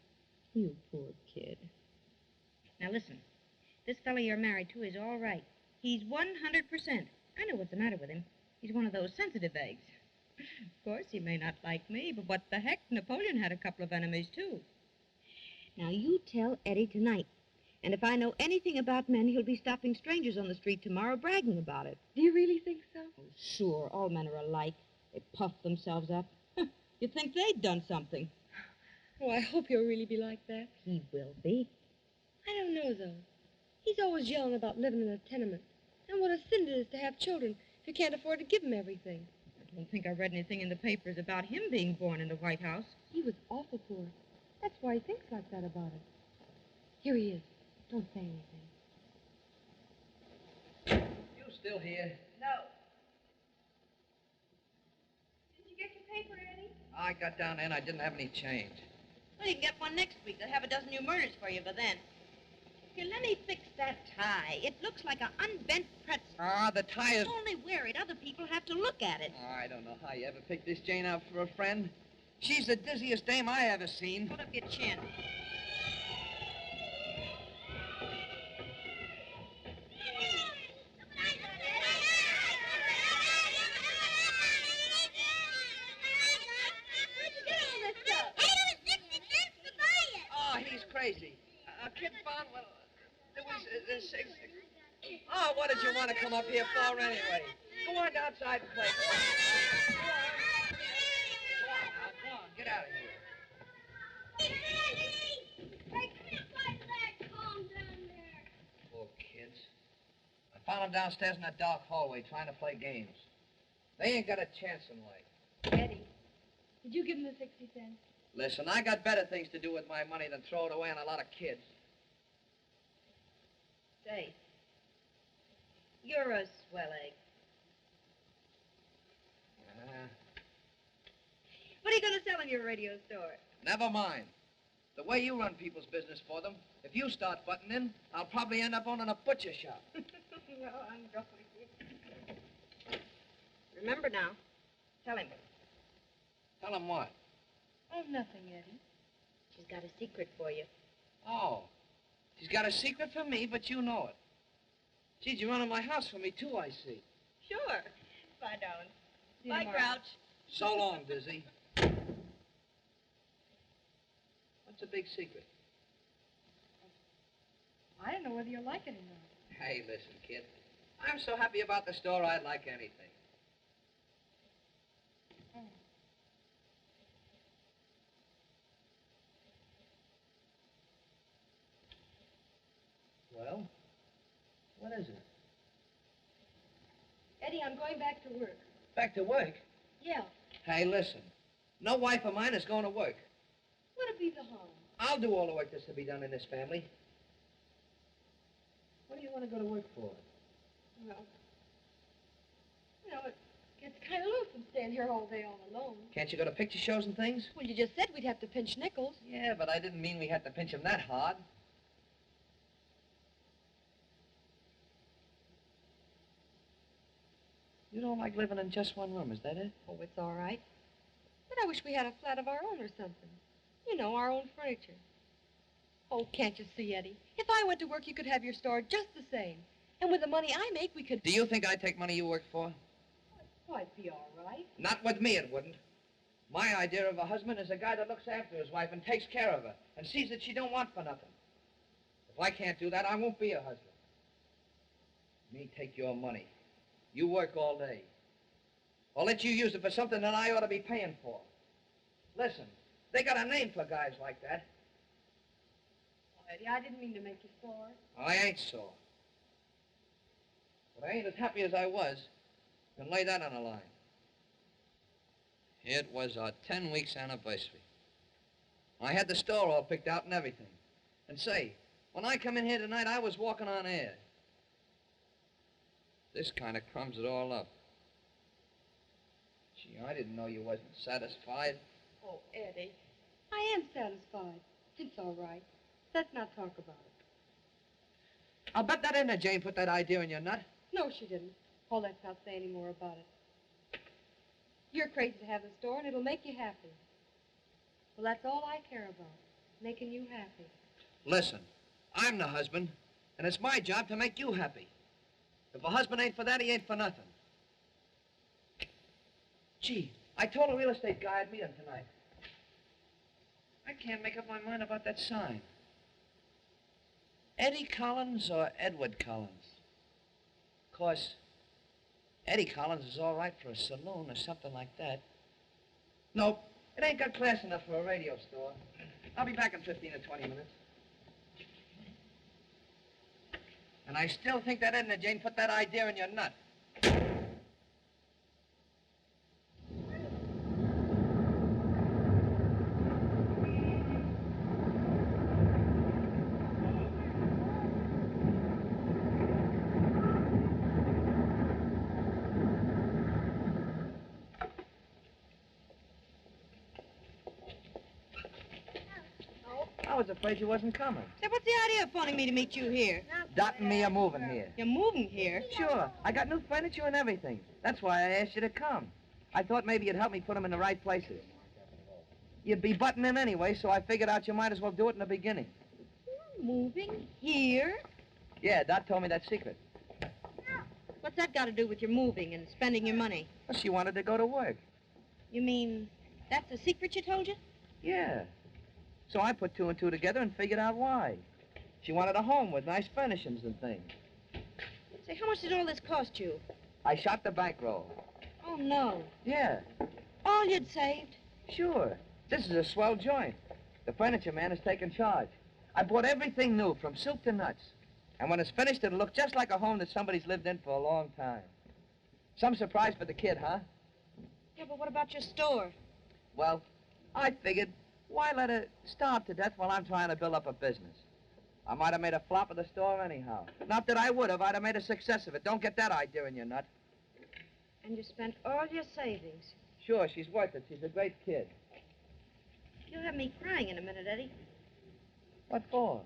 You poor kid. Now listen, this fellow you're married to is all right. He's 100%. I know what's the matter with him. He's one of those sensitive eggs. Of course, he may not like me, but what the heck? Napoleon had a couple of enemies, too. Now, you tell Eddie tonight And if I know anything about men, he'll be stopping strangers on the street tomorrow bragging about it. Do you really think so? Oh, sure. All men are alike. They puff themselves up. You'd think they'd done something. Oh, I hope he'll really be like that. He will be. I don't know, though. He's always yelling about living in a tenement. And what a sin it is to have children if you can't afford to give them everything. I don't think I read anything in the papers about him being born in the White House. He was awful poor. That's why he thinks like that about it. Here he is. Don't say anything. You still here? No. Did you get your paper, Eddie? I got down there and I didn't have any change. Well, you can get one next week. They'll have a dozen new murders for you by then. Here, let me fix that tie. It looks like an unbent pretzel. Ah, the tie is... Only wear it. Other people have to look at it. I don't know how you ever picked this Jane out for a friend. She's the dizziest dame I ever seen. Hold up your chin. Oh, he's crazy. A kid found... Well, there was... Oh, what did you want to come up here for anyway? Go on outside and play. Go on, get out of here. Poor kids. I found them downstairs in that dark hallway trying to play games. They ain't got a chance in life. Eddie, did you give him the 60 cents? Listen, I got better things to do with my money than throw it away on a lot of kids. Say, you're a swell egg. What are you going to sell in your radio store? Never mind. The way you run people's business for them, if you start butting in, I'll probably end up owning a butcher shop. No, I'm going. Remember now. Tell him. Tell him what? Oh, nothing, Eddie. She's got a secret for you. Oh. She's got a secret for me, but you know it. Geez, you're running my house for me, too, I see. Sure. Bye, darling. See you Bye, tomorrow. Grouch. So long, Dizzy. What's a big secret? I don't know whether you'll like it or not. Hey, listen, kid. I'm so happy about the store, I'd like anything. Well, what is it? Eddie, I'm going back to work. Back to work? Yeah. Hey, listen. No wife of mine is going to work. What'll be the harm? I'll do all the work that's to be done in this family. What do you want to go to work for? Well, you know, it gets kind of lonesome staying here all day all alone. Can't you go to picture shows and things? Well, you just said we'd have to pinch nickels. Yeah, but I didn't mean we had to pinch them that hard. You don't like living in just one room, is that it? Oh, it's all right. But I wish we had a flat of our own or something. You know, our own furniture. Oh, can't you see, Eddie? If I went to work, you could have your store just the same. And with the money I make, we could... Do you think I'd take money you work for? Oh, it'd be all right. Not with me, it wouldn't. My idea of a husband is a guy that looks after his wife and takes care of her and sees that she don't want for nothing. If I can't do that, I won't be a husband. Me take your money. You work all day. I'll let you use it for something that I ought to be paying for. Listen, they got a name for guys like that. Oh, Eddie, I didn't mean to make you sore. I ain't sore. But I ain't as happy as I was. You can lay that on the line. It was our 10 weeks anniversary. I had the store all picked out and everything. And say, when I come in here tonight, I was walking on air. This kind of crumbs it all up. Gee, I didn't know you wasn't satisfied. Oh, Eddie, I am satisfied. It's all right. Let's not talk about it. I'll bet that Edna Jane put that idea in your nut. No, she didn't. Oh, let's not say any more about it. You're crazy to have the store, and it'll make you happy. Well, that's all I care about, making you happy. Listen, I'm the husband, and it's my job to make you happy. If a husband ain't for that, he ain't for nothing. Gee, I told a real estate guy I'd meet him tonight. I can't make up my mind about that sign. Eddie Collins or Edward Collins? Of course, Eddie Collins is all right for a saloon or something like that. Nope, it ain't got class enough for a radio store. I'll be back in 15 or 20 minutes. And I still think that Edna Jane put that idea in your nut. I was afraid you wasn't coming. Say, what's the idea of phoning me to meet you here? Dot and me are moving here. You're moving here? Sure. I got new furniture and everything. That's why I asked you to come. I thought maybe you'd help me put them in the right places. You'd be butting in anyway, so I figured out you might as well do it in the beginning. Moving here? Yeah, Dot told me that secret. What's that got to do with your moving and spending your money? Well, she wanted to go to work. You mean that's a secret she told you? Yeah. So I put two and two together and figured out why. She wanted a home with nice furnishings and things. Say, how much did all this cost you? I shot the bankroll. Oh, no. Yeah. All you'd saved? Sure. This is a swell joint. The furniture man has taken charge. I bought everything new, from soup to nuts. And when it's finished, it'll look just like a home that somebody's lived in for a long time. Some surprise for the kid, huh? Yeah, but what about your store? Well, I figured, why let her starve to death while I'm trying to build up a business? I might have made a flop of the store anyhow. Not that I would have. I'd have made a success of it. Don't get that idea in your nut. And you spent all your savings. Sure, she's worth it. She's a great kid. You'll have me crying in a minute, Eddie. What for?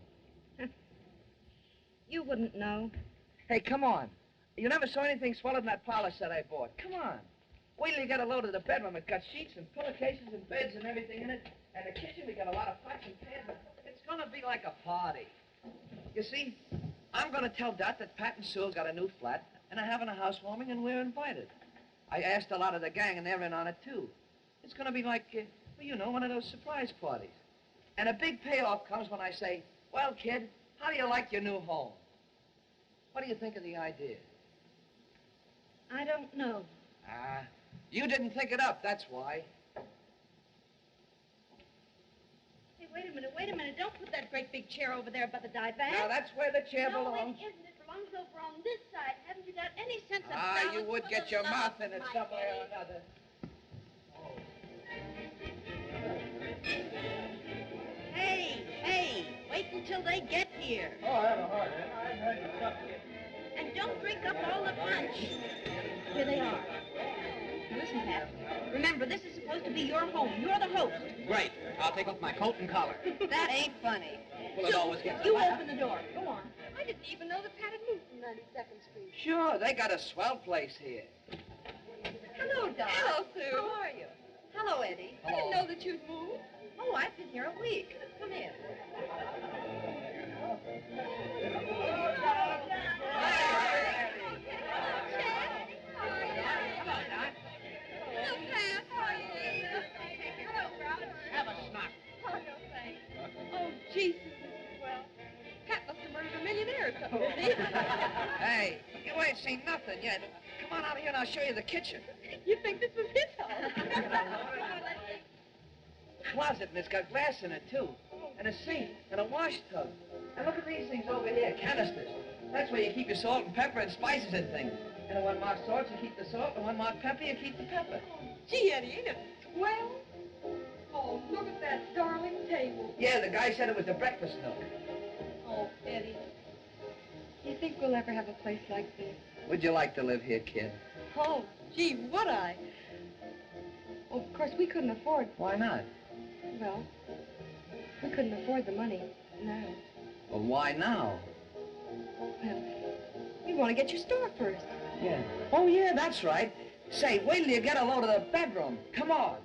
You wouldn't know. Hey, come on. You never saw anything sweller than that parlor set I bought. Come on. Wait till you get a load of the bedroom. It's got sheets and pillowcases and beds and everything in it. And the kitchen, we got a lot of pots and pans. It's gonna be like a party. You see, I'm gonna tell Dot that Pat and Sue got a new flat and are having a housewarming and we're invited. I asked a lot of the gang and they're in on it too. It's gonna be like, well, you know, one of those surprise parties. And a big payoff comes when I say, well, kid, how do you like your new home? What do you think of the idea? I don't know. You didn't think it up, that's why. Hey, wait a minute. Don't put that great big chair over there by the divan. Now, that's where the chair No, belongs. it isn't. It belongs over on this side. Haven't you got any sense of balance? You would For get the your love mouth of in it my somewhere or Eddie. another. Hey, wait until they get here. Oh, I have a heart. I've had the stuff to get. And don't drink up all the punch. Here they are. Listen, Pat. Remember, this is supposed to be your home. You're the host. Great. I'll take off my coat and collar. That ain't funny. Well, it always gets You laugh. open the door. Go on. I didn't even know that Pat had moved from 92nd Street. Sure, they got a swell place here. Hello, Doc. Hello, Sue. How are you? Hello, Eddie. I didn't know that you'd moved. Oh, I've been here a week. Come in. Have a snot. Oh, no, thanks. Oh, Jesus, Mrs. Well, Pat must have murdered a millionaire or something, didn't he? Hey, you ain't seen nothing yet. Come on out here and I'll show you the kitchen. You think this was his house? Closet, and it's got glass in it, too. And a sink, and a wash tub. And look at these things over here, canisters. That's where you keep your salt and pepper and spices and things. And when marked salt, you keep the salt, and when marked pepper, you keep the pepper. Gee, Eddie, ain't it swell? Oh, look at that darling table. Yeah, the guy said it was the breakfast nook. Oh, Eddie, do you think we'll ever have a place like this? Would you like to live here, kid? Oh, gee, would I? Well, of course, we couldn't afford... Why not? Well, we couldn't afford the money now. Well, why now? Well, we want to get your store first. Yeah. Oh, yeah, that's right. Say, wait till you get a load of the bedroom. Come on.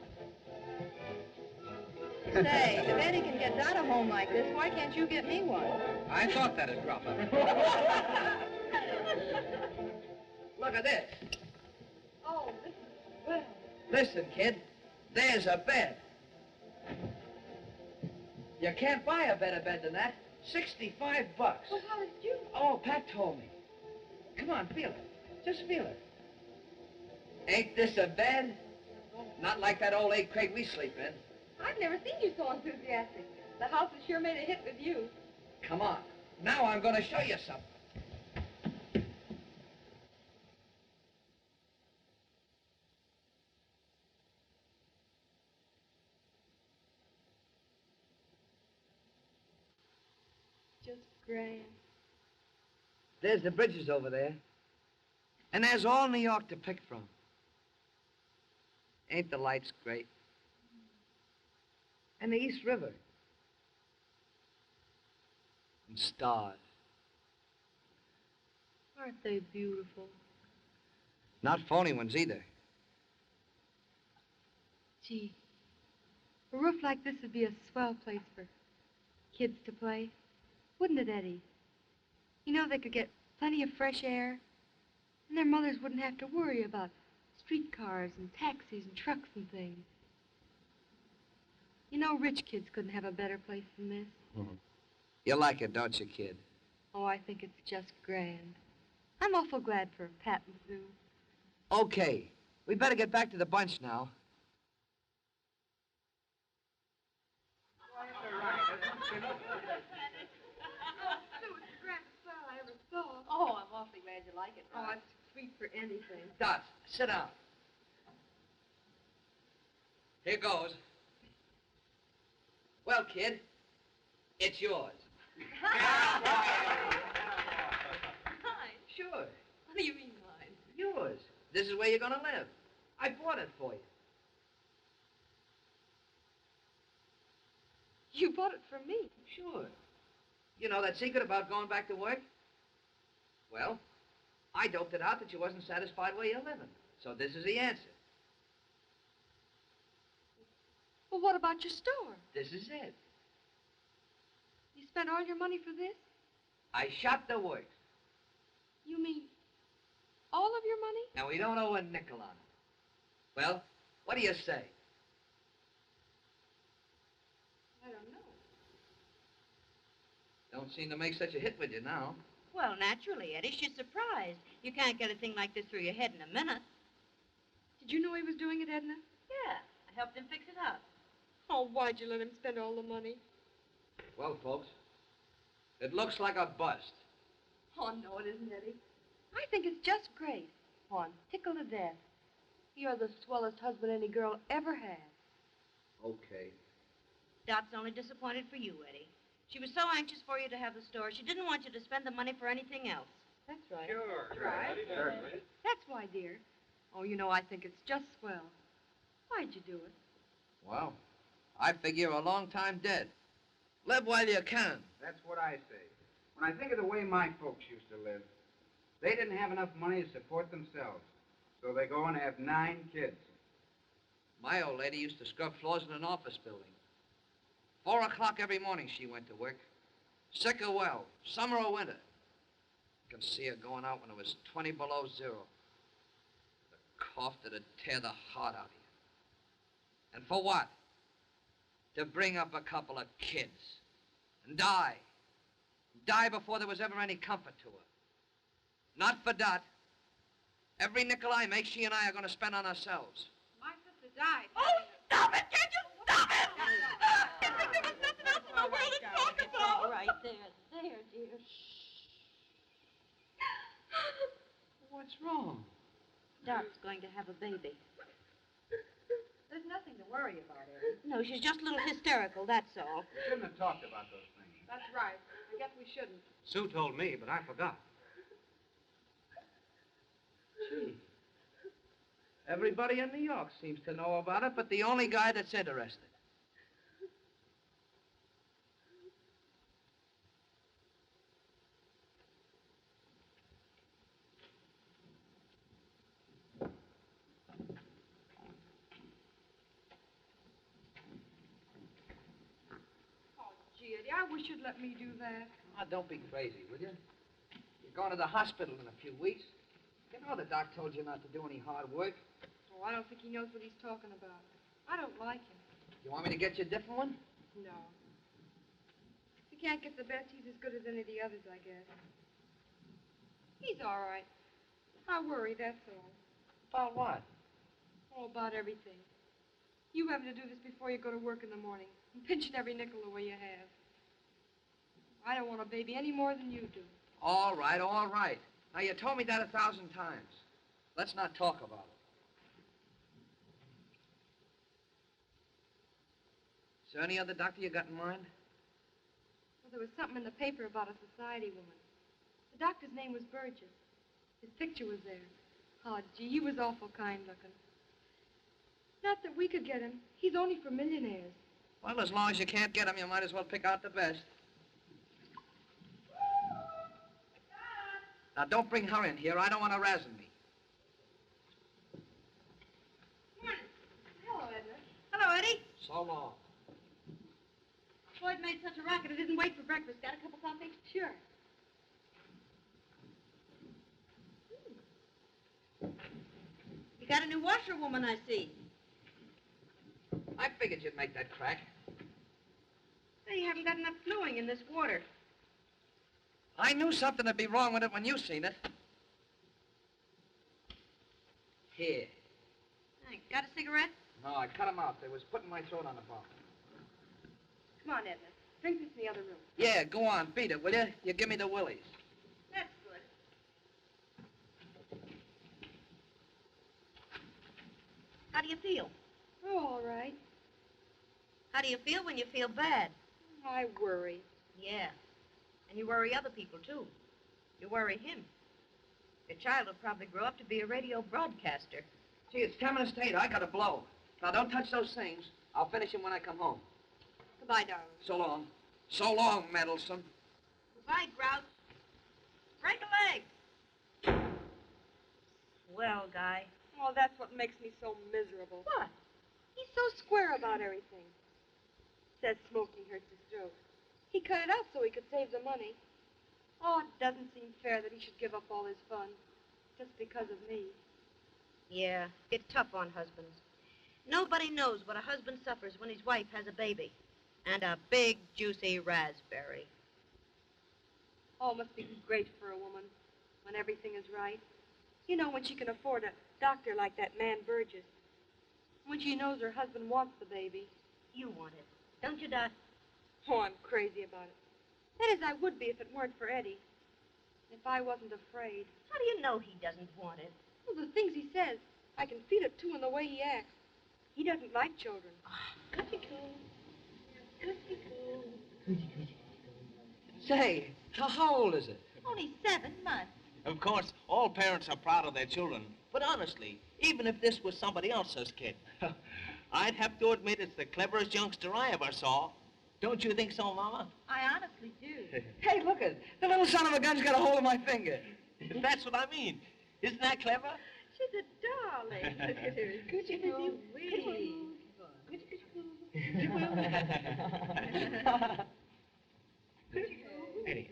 Say, if Eddie can get Dot a home like this, why can't you get me one? I thought that'd drop up. Look at this. Oh, this is swell. Listen, kid, there's a bed. You can't buy a better bed than that, $65. Well, how did you? Oh, Pat told me. Come on, feel it. Just feel it. Ain't this a bed? Not like that old 8 crate we sleep in. I've never seen you so enthusiastic. The house has sure made a hit with you. Come on. Now I'm going to show you something. Just grand. There's the bridges over there. And there's all New York to pick from. Ain't the lights great? And the East River. And stars. Aren't they beautiful? Not phony ones either. Gee, a roof like this would be a swell place for kids to play. Wouldn't it, Eddie? You know, they could get plenty of fresh air, and their mothers wouldn't have to worry about streetcars and taxis and trucks and things. You know, rich kids couldn't have a better place than this. Mm-hmm. You like it, don't you, kid? Oh, I think it's just grand. I'm awful glad for Pat and Sue. Okay, we better get back to the bunch now. Oh, I'm awfully glad you like it. Oh, it's sweet for anything. Dot, sit down. Here goes. Well, kid, it's yours. Mine? Sure, What do you mean mine? yours. This is where you're gonna live. I bought it for you. You bought it for me. Sure. You know that secret about going back to work? Well, I doped it out that you wasn't satisfied where you're living. So this is the answer. Well, what about your store? This is it. You spent all your money for this? I shot the works. You mean all of your money? Now, we don't owe a nickel on it. Well, what do you say? I don't know. Don't seem to make such a hit with you now. Well, naturally, Eddie. She's surprised. You can't get a thing like this through your head in a minute. Did you know he was doing it, Edna? Yeah, I helped him fix it up. Oh, why'd you let him spend all the money? Well, folks, it looks like a bust. Oh, no, it isn't, Eddie. I think it's just great. Oh, I'm tickled to death. You're the swellest husband any girl ever had. Okay. Dot's only disappointed for you, Eddie. She was so anxious for you to have the store, she didn't want you to spend the money for anything else. That's right. Sure. Right. Certainly. That's why, dear. Oh, you know, I think it's just swell. Why'd you do it? Well, I figure you're a long time dead. Live while you can. That's what I say. When I think of the way my folks used to live, they didn't have enough money to support themselves. So they go and have 9 kids. My old lady used to scrub floors in an office building. 4 o'clock every morning she went to work. Sick or well, summer or winter. You can see her going out when it was 20 below zero. The cough that'd tear the heart out of you. And for what? To bring up a couple of kids. And die. Die before there was ever any comfort to her. Not for Dot. Every nickel I make, she and I are going to spend on ourselves. My sister died. Oh, stop it! Can't you stop it? As if there was nothing else in the world to talk about. All right, there, dear. What's wrong? Dot's going to have a baby. There's nothing to worry about, Eddie. No, she's just a little hysterical, that's all. We shouldn't have talked about those things. That's right. I guess we shouldn't. Sue told me, but I forgot. Gee. Everybody in New York seems to know about it, but the only guy that's interested. Oh, gee, Eddie, I wish you'd let me do that. Oh, don't be crazy, will you? You're going to the hospital in a few weeks. You know the doc told you not to do any hard work. Oh, I don't think he knows what he's talking about. I don't like him. You want me to get you a different one? No. you can't get the best, he's as good as any of the others, I guess. He's all right. I worry, that's all. About what? Oh, about everything. You having to do this before you go to work in the morning and pinching every nickel the way you have. I don't want a baby any more than you do. All right, all right. Now, you told me that 1,000 times. Let's not talk about it. Is there any other doctor you got in mind? Well, there was something in the paper about a society woman. The doctor's name was Burgess. His picture was there. Oh, gee, he was awful kind looking. Not that we could get him. He's only for millionaires. Well, as long as you can't get him, you might as well pick out the best. Now, don't bring her in here. I don't want her razzing me. Morning. Hello, Edna. Hello, Eddie. So long. Floyd made such a racket, it didn't wait for breakfast. Got a cup of coffee? Sure. You got a new washerwoman, I see. I figured you'd make that crack. Hey, you haven't got enough fluing in this water. I knew something would be wrong with it when you seen it. Here. Hey, got a cigarette? No, I cut them out. They was putting my throat on the bottom. Come on, Edna. Drink this in the other room. Yeah, go on. Beat it, will you? You give me the willies. That's good. How do you feel? Oh, all right. How do you feel when you feel bad? I worry. Yeah. And you worry other people, too. You worry him. Your child will probably grow up to be a radio broadcaster. See, it's 10 minutes to 8. I gotta blow. Now, don't touch those things. I'll finish them when I come home. Goodbye, darling. So long. So long, meddlesome. Goodbye, Grout. Break a leg. Well, guy. Oh, that's what makes me so miserable. What? He's so square about everything. Says smoking hurts his throat. He cut it out so he could save the money. Oh, it doesn't seem fair that he should give up all his fun just because of me. Yeah, it's tough on husbands. Nobody knows what a husband suffers when his wife has a baby. And a big, juicy raspberry. Oh, it must be great for a woman when everything is right. You know, when she can afford a doctor like that man Burgess. When she knows her husband wants the baby. You want it, don't you, Dot? Oh, I'm crazy about it. That is, I would be if it weren't for Eddie. If I wasn't afraid. How do you know he doesn't want it? Well, the things he says, I can feel it, too, in the way he acts. He doesn't like children. Say, how old is it? Only 7 months. Of course, all parents are proud of their children. But honestly, even if this was somebody else's kid, I'd have to admit it's the cleverest youngster I ever saw. Don't you think so, Mama? I honestly do. Hey, look it. The little son of a gun's got a hold of my finger. That's what I mean. Isn't that clever? She's a darling. Look at her. Coochie-coochie.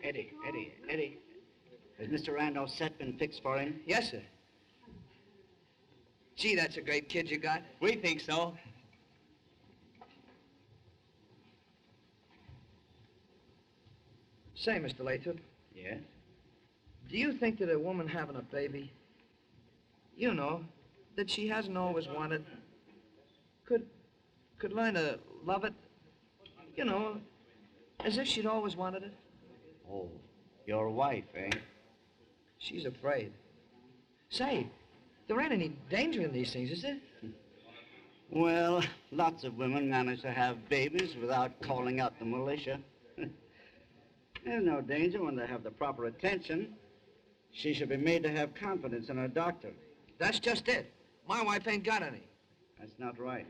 Eddie. Has Mr. Randolph's set been fixed for him? Yes, sir. Gee, that's a great kid you got. We think so. Say, Mr. Lathrop. Yes? Do you think that a woman having a baby, you know, that she hasn't always wanted, could learn to love it, you know, as if she'd always wanted it? Oh, your wife, eh? She's afraid. Say, there ain't any danger in these things, is there? Well, lots of women manage to have babies without calling out the militia. There's no danger when they have the proper attention. She should be made to have confidence in her doctor. That's just it. My wife ain't got any. That's not right.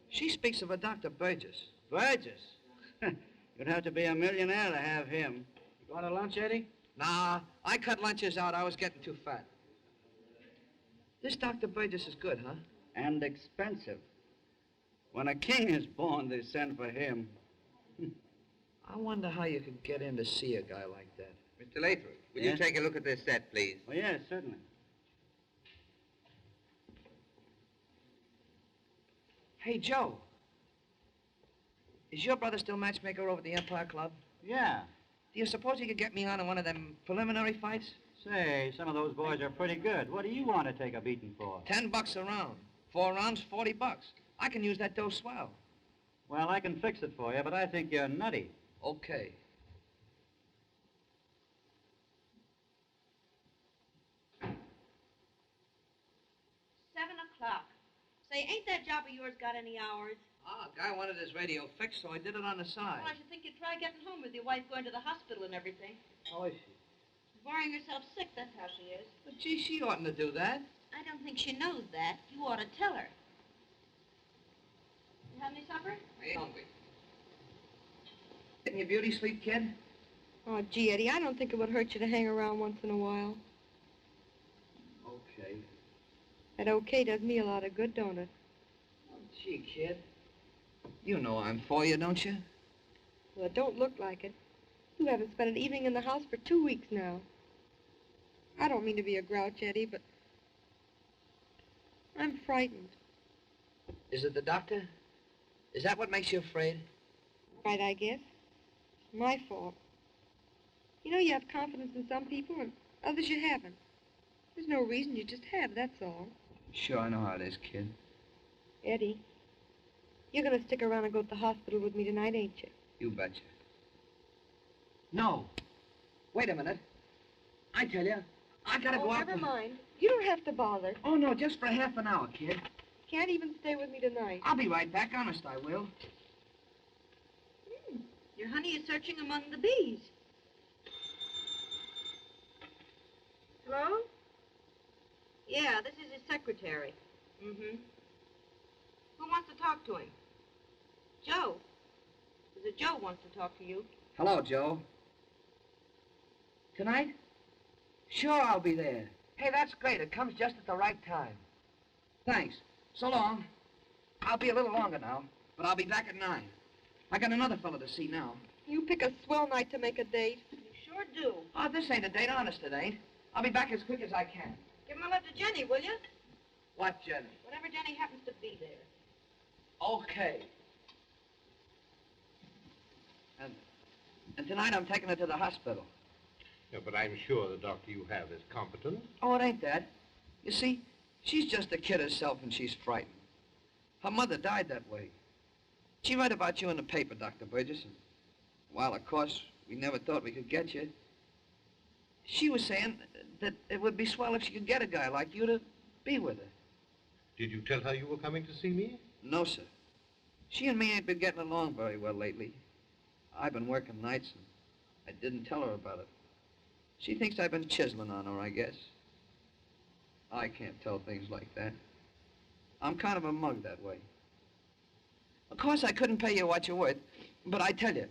She speaks of a Dr. Burgess. Burgess? You'd have to be a millionaire to have him. You going to lunch, Eddie? Nah, I cut lunches out. I was getting too fat. This Dr. Burgess is good, huh? And expensive. When a king is born, they send for him. I wonder how you could get in to see a guy like that. Mr. Lathrop, will Yes? you take a look at this set, please? Oh, yes, certainly. Hey, Joe. Is your brother still matchmaker over at the Empire Club? Yeah. Do you suppose he could get me on in one of them preliminary fights? Say, some of those boys are pretty good. What do you want to take a beating for? $10 a round. 4 rounds, $40. I can use that dough swell. Well, I can fix it for you, but I think you're nutty. Okay. $7:00. Say, ain't that job of yours got any hours? Ah, guy wanted his radio fixed, so I did it on the side. Well, I should think you'd try getting home with your wife going to the hospital and everything. How is she? She's worrying herself sick, that's how she is. But, gee, she oughtn't to do that. I don't think she knows that. You ought to tell her. You have any supper? I ain't hungry. Getting your beauty sleep, kid? Oh, gee, Eddie, I don't think it would hurt you to hang around once in a while. Okay. That okay does me a lot of good, don't it? Oh, gee, kid. You know I'm for you, don't you? Well, it don't look like it. You haven't spent an evening in the house for 2 weeks now. I don't mean to be a grouch, Eddie, but I'm frightened. Is it the doctor? Is that what makes you afraid? Right, I guess. It's my fault. You know, you have confidence in some people and others you haven't. There's no reason, you just have, that's all. Sure, I know how it is, kid. Eddie, you're going to stick around and go to the hospital with me tonight, ain't you? You betcha. No. Wait a minute. I tell you, I gotta go out. Never mind. You don't have to bother. Oh, no, just for half an hour, kid. Can't even stay with me tonight. I'll be right back, honest I will. Your honey is searching among the bees. Hello? Yeah, this is his secretary. Mm-hmm. Who wants to talk to him? Joe. Is it Joe wants to talk to you? Hello, Joe. Tonight? Sure, I'll be there. Hey, that's great. It comes just at the right time. Thanks. So long. I'll be a little longer now, but I'll be back at 9. I got another fellow to see now. You pick a swell night to make a date. You sure do. Oh, this ain't a date, honest it ain't. I'll be back as quick as I can. Give him a love to Jenny, will you? What, Jenny? Whatever Jenny happens to be there. Okay. And tonight I'm taking her to the hospital. Yeah, but I'm sure the doctor you have is competent. Oh, it ain't that. You see, she's just a kid herself and she's frightened. Her mother died that way. She read about you in the paper, Dr. Burgess. And while, of course, we never thought we could get you, she was saying that it would be swell if she could get a guy like you to be with her. Did you tell her you were coming to see me? No, sir. She and me ain't been getting along very well lately. I've been working nights, and I didn't tell her about it. She thinks I've been chiseling on her, I guess. I can't tell things like that. I'm kind of a mug that way. Of course, I couldn't pay you what you're worth, but I tell you,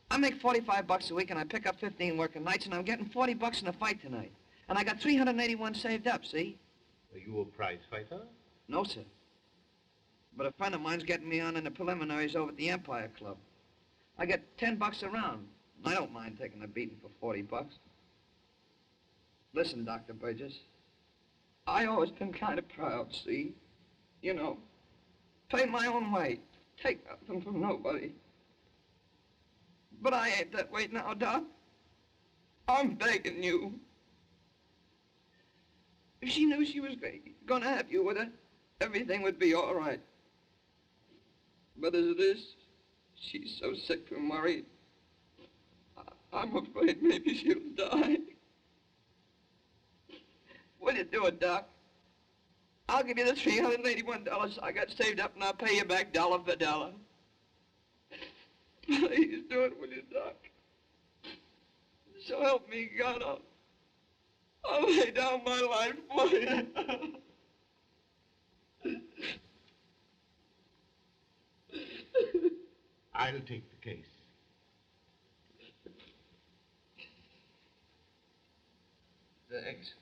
I make $45 a week, and I pick up 15 working nights, and I'm getting $40 in a fight tonight. And I got 381 saved up, see? Are you a prize fighter? No, sir. But a friend of mine's getting me on in the preliminaries over at the Empire Club. I get $10 a round. I don't mind taking a beating for $40. Listen, Dr. Burgess, I always been kind of proud, see? You know, pay my own way, take nothing from nobody. But I ain't that way now, Doc. I'm begging you. If she knew she was gonna have you with her, everything would be all right. But as it is, she's so sick and worried. I'm afraid maybe she'll die. Will you do it, Doc? I'll give you the $381 I got saved up, and I'll pay you back dollar for dollar. Please do it, will you, Doc? So help me God, I'll lay down my life for you. I'll take the case. Thanks.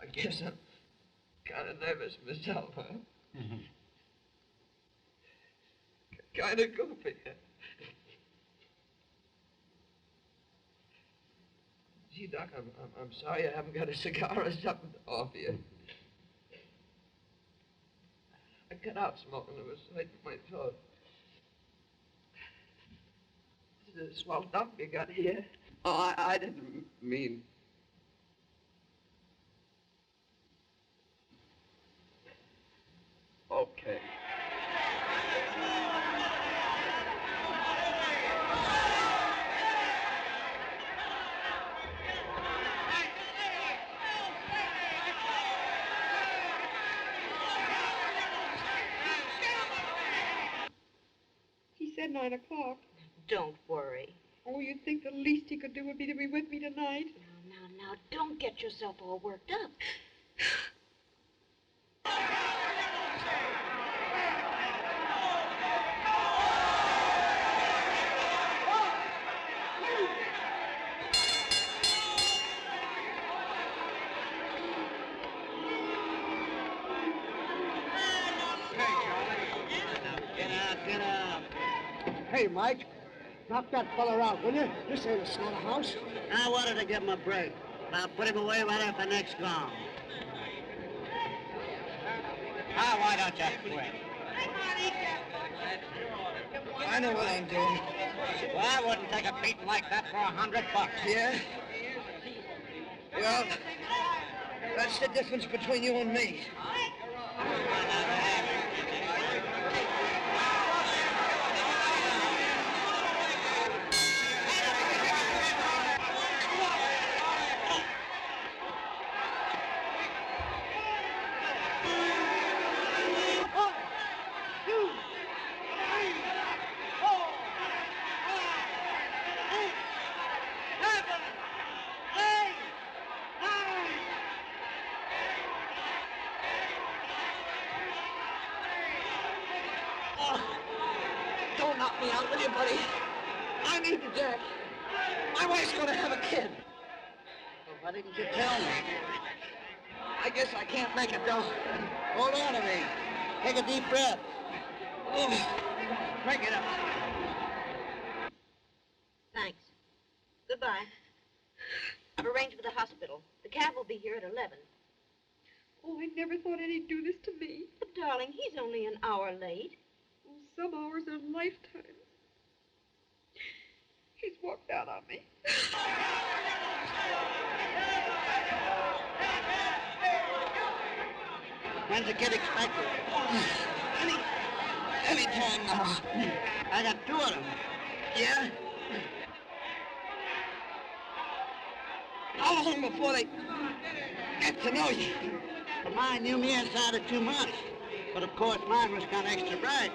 I guess I'm kind of nervous myself, huh? Mm-hmm. Kind of goofy. Gee, Doc, I'm sorry I haven't got a cigar or something to offer you. I cut out smoking. It was late for my throat. This is a swell dump you got here. Oh, I didn't mean... Okay. He said 9 o'clock. Don't worry. Oh, you'd think the least he could do would be to be with me tonight. Now, don't get yourself all worked up. Get out. Hey, Mike, knock that fella out, will you? This ain't a slaughterhouse. I wanted to give him a break. I'll put him away right after next gong. Now, why don't you quit? I know what I'm doing. Well, I wouldn't take a beating like that for $100. Yeah? Well, that's the difference between you and me. Don't knock me out, will you, buddy? I need the jack. My wife's gonna have a kid. Well, why didn't you tell me? I guess I can't make it, though. Hold on to me. Take a deep breath. Break it up. Thanks. Goodbye. I've arranged with the hospital. The cab will be here at 11. Oh, I never thought Eddie'd do this to me. But, darling, he's only an hour late. Oh, some hours are lifetimes. He's walked out on me. When's the kid expected? Any time now. I got 2 of them. Yeah? How long before they get to know you? Well, mine knew me inside of 2 months. But of course, mine was kind of extra bright.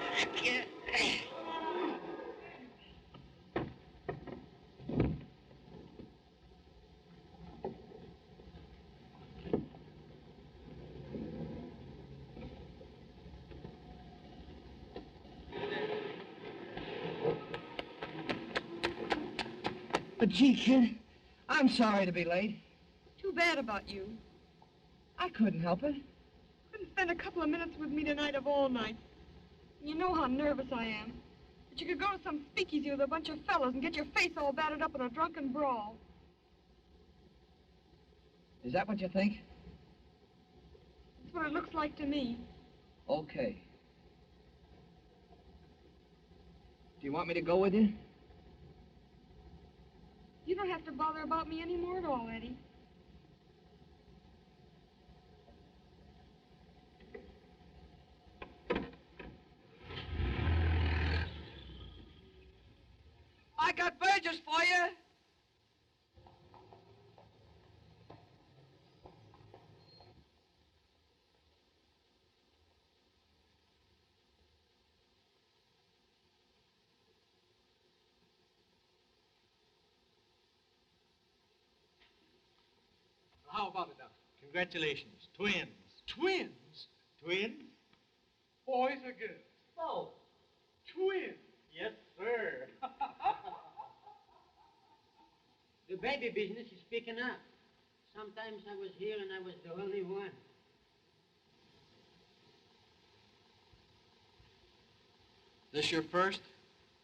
But gee, kid, I'm sorry to be late. Too bad about you. I couldn't help it. Couldn't spend a couple of minutes with me tonight of all nights. You know how nervous I am. But you could go to some speakeasy with a bunch of fellas and get your face all battered up in a drunken brawl. Is that what you think? That's what it looks like to me. Okay. Do you want me to go with you? You don't have to bother about me anymore at all, Eddie. I got Burgess for you. How about it, Doctor? Congratulations. Twins. Twins? Twins? Boys or girls? Both. Twins? Yes, sir. The baby business is picking up. Sometimes I was here and I was the only one. This your first?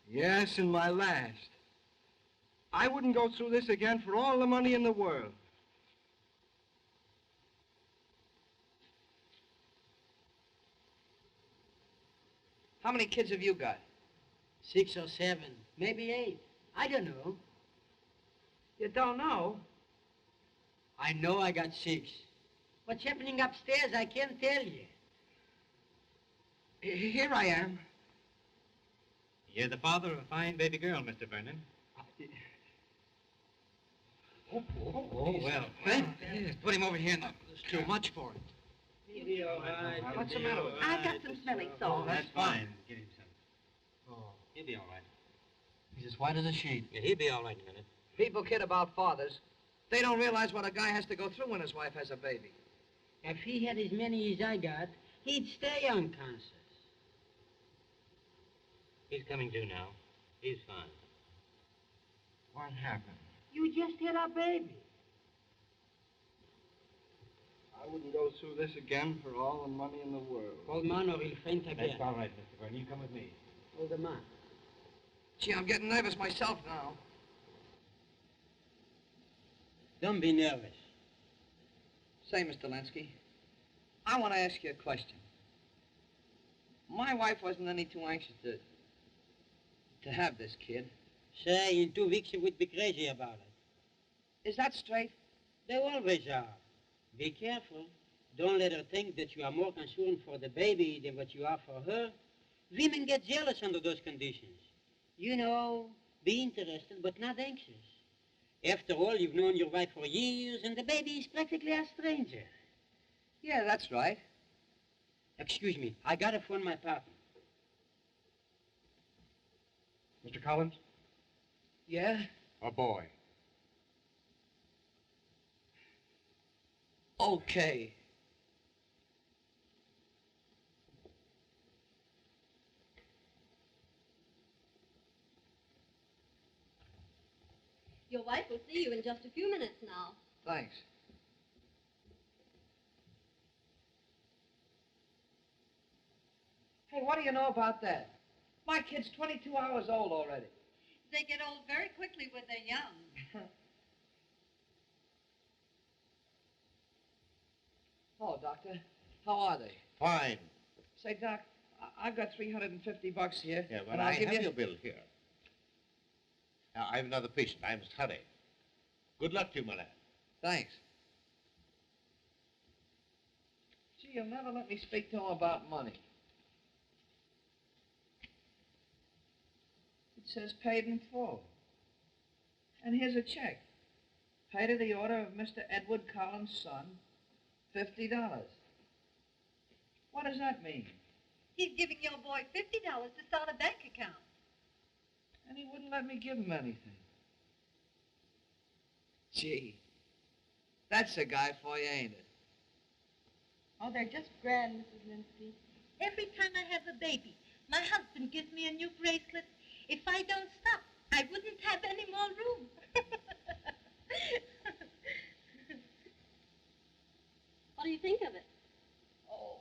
Yes, and my last. I wouldn't go through this again for all the money in the world. How many kids have you got? 6 or 7, maybe 8. I don't know. You don't know? I know I got 6. What's happening upstairs, I can't tell you. Here I am. You're the father of a fine baby girl, Mr. Vernon. Well. Put him over here now. There's too much for him. He'll be all right. What's the matter with him? I've got some smelling salts. That's fine. Get him some. Oh, he'll be all right. He's as white as a sheet. Yeah, he'll be all right in a minute. People kid about fathers. They don't realize what a guy has to go through when his wife has a baby. If he had as many as I got, he'd stay unconscious. He's coming to now. He's fine. What happened? You just had a baby. I wouldn't go through this again for all the money in the world. Old man, or he'll faint again. That's all right, Mr. Vernon. You come with me. Old man. Gee, I'm getting nervous myself now. Don't be nervous. Say, Mr. Lansky, I want to ask you a question. My wife wasn't any too anxious to have this kid. Say, in 2 weeks she would be crazy about it. Is that straight? They always are. Be careful. Don't let her think that you are more concerned for the baby than what you are for her. Women get jealous under those conditions. You know, be interested but not anxious. After all, you've known your wife for years, and the baby is practically a stranger. Yeah, that's right. Excuse me, I gotta phone my partner. Mr. Collins? Yeah? A boy. Okay. Your wife will see you in just a few minutes now. Thanks. Hey, what do you know about that? My kid's 22 hours old already. They get old very quickly when they're young. Hello, Doctor. How are they? Fine. Say, Doc, I've got $350 here. Yeah, well, and I I'll give have you... your bill here. Now, I have another patient. I must hurry. Good luck to you, my lad. Thanks. Gee, you'll never let me speak to him about money. It says paid in full. And here's a check. Paid to the order of Mr. Edward Collins' son, $50. What does that mean? He's giving your boy $50 to start a bank account. And he wouldn't let me give him anything. Gee, that's a guy for you, ain't it? Oh, they're just grand, Mrs. Linsky. Every time I have a baby, my husband gives me a new bracelet. If I don't stop, I wouldn't have any more room. What do you think of it? Oh,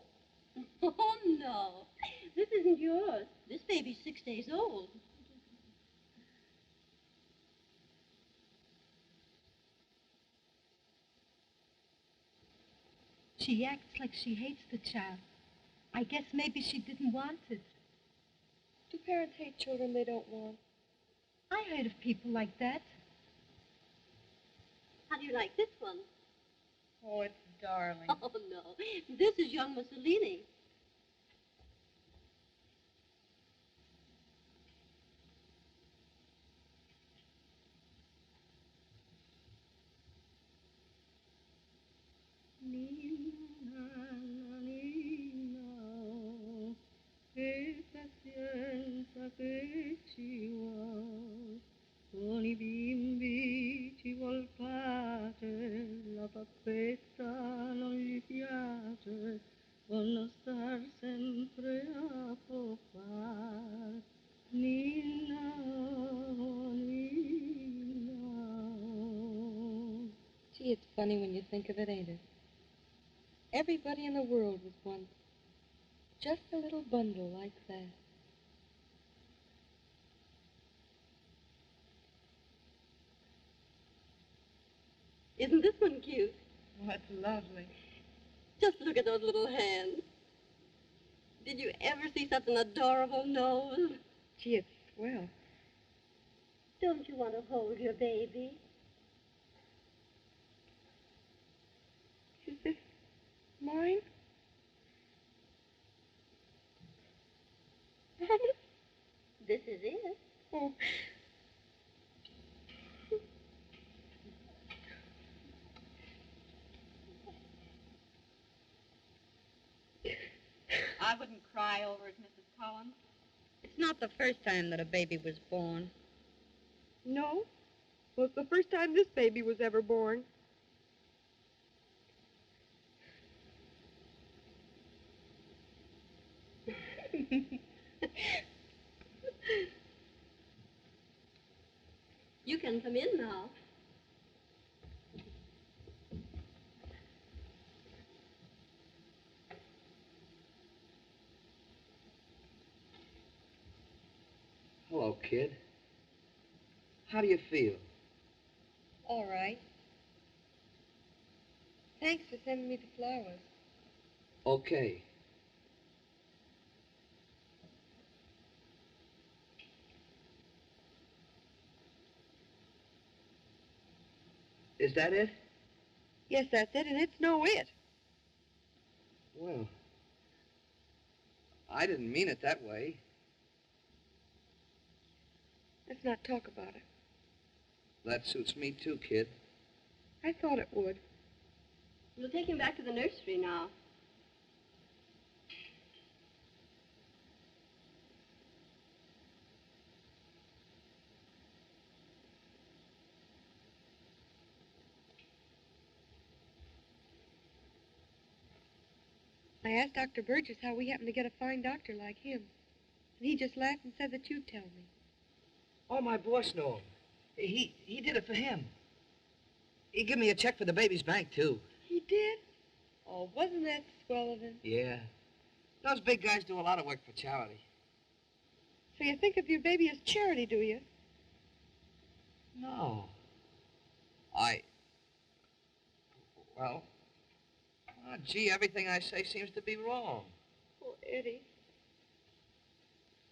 no. This isn't yours. This baby's 6 days old. She acts like she hates the child. I guess maybe she didn't want it. Do parents hate children they don't want? I heard of people like that. How do you like this one? Oh, it's darling. Oh, no. This is young Mussolini. Che pazienza che ci vuol, con I bimbi ci vuol pace, la pappetta non gli piace, vuol star sempre a popar. Nina, Nina. Gee, it's funny when you think of it, ain't it? Everybody in the world was once just a little bundle like that. Isn't this one cute? Oh, that's lovely. Just look at those little hands. Do Did you ever see such an adorable nose? Gee, it's swell. Don't you want to hold your baby? Is this mine? This is it. Oh. I wouldn't cry over it, Mrs. Collins. It's not the first time that a baby was born. No? Well, it's the first time this baby was ever born. You can come in now. Hello, kid. How do you feel? All right. Thanks for sending me the flowers. Okay. Is that it? Yes, that's it, and it's no it. Well, I didn't mean it that way. Let's not talk about it. That suits me too, kid. I thought it would. We'll take him back to the nursery now. I asked Dr. Burgess how we happened to get a fine doctor like him. And he just laughed and said that you'd tell me. Oh, my boss knew him. He did it for him. He gave me a check for the baby's bank, too. He did? Oh, wasn't that swell of him? Yeah. Those big guys do a lot of work for charity. So you think of your baby as charity, do you? No. Well, gee, everything I say seems to be wrong. Oh, Eddie.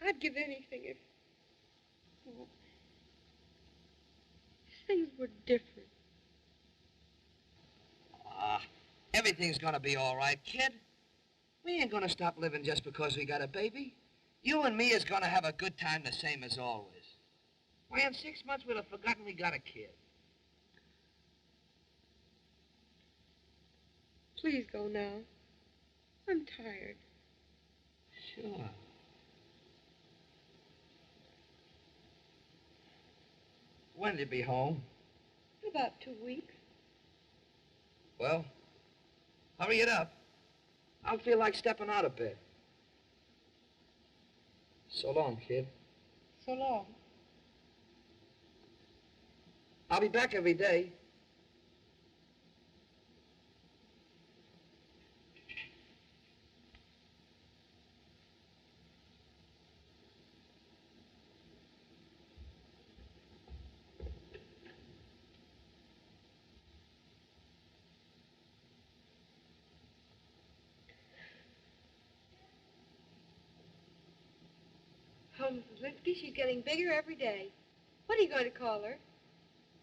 I'd give anything if... Oh, things were different. Everything's gonna be all right, kid. We ain't gonna stop living just because we got a baby. You and me is gonna have a good time the same as always. Why, in 6 months we'll have forgotten we got a kid. Please go now. I'm tired. Sure. When'll you be home? In about 2 weeks. Well, hurry it up. I feel like stepping out a bit. So long, kid. So long. I'll be back every day. Oh, Mrs. Linsky, she's getting bigger every day. What are you going to call her?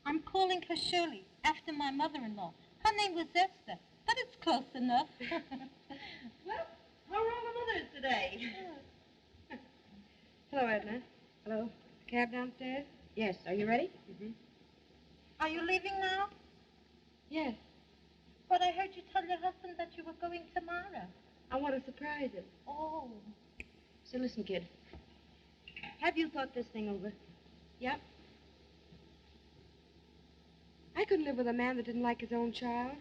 I'm calling her Shirley, after my mother-in-law. Her name was Esther, but it's close enough. Well, how are all the mothers today? Hello, Edna. Hello. Cab downstairs? Yes, are you ready? Mm-hmm. Are you leaving now? Yes. But I heard you tell your husband that you were going tomorrow. I want to surprise him. Oh. So listen, kid. Have you thought this thing over? Yep. I couldn't live with a man that didn't like his own child.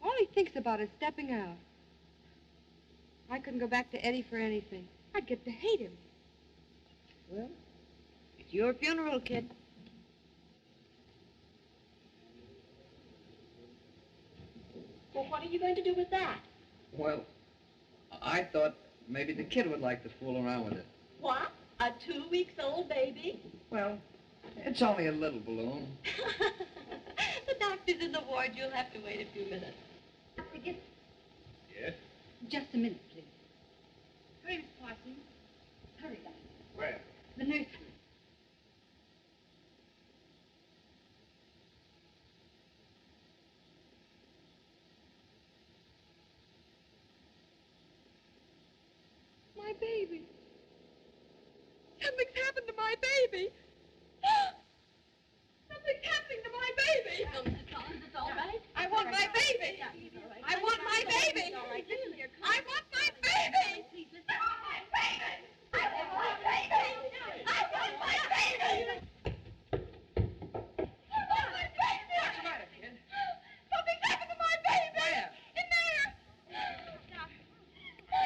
All he thinks about is stepping out. I couldn't go back to Eddie for anything. I'd get to hate him. Well, it's your funeral, kid. Well, what are you going to do with that? Well, I thought maybe the kid would like to fool around with it. What? A 2-week-old baby? Well, it's only a little balloon. The doctor's in the ward. You'll have to wait a few minutes. Dr. Gibbs, Yes? just a minute, please. Hurry, baby. Something's happened to my baby. Something's happening to my baby. Is it all right? I want my baby. I want my baby. I want my baby. I want my baby. I want my baby. I want my baby. What's the matter, kid? Something's happened to my baby. Where? In there.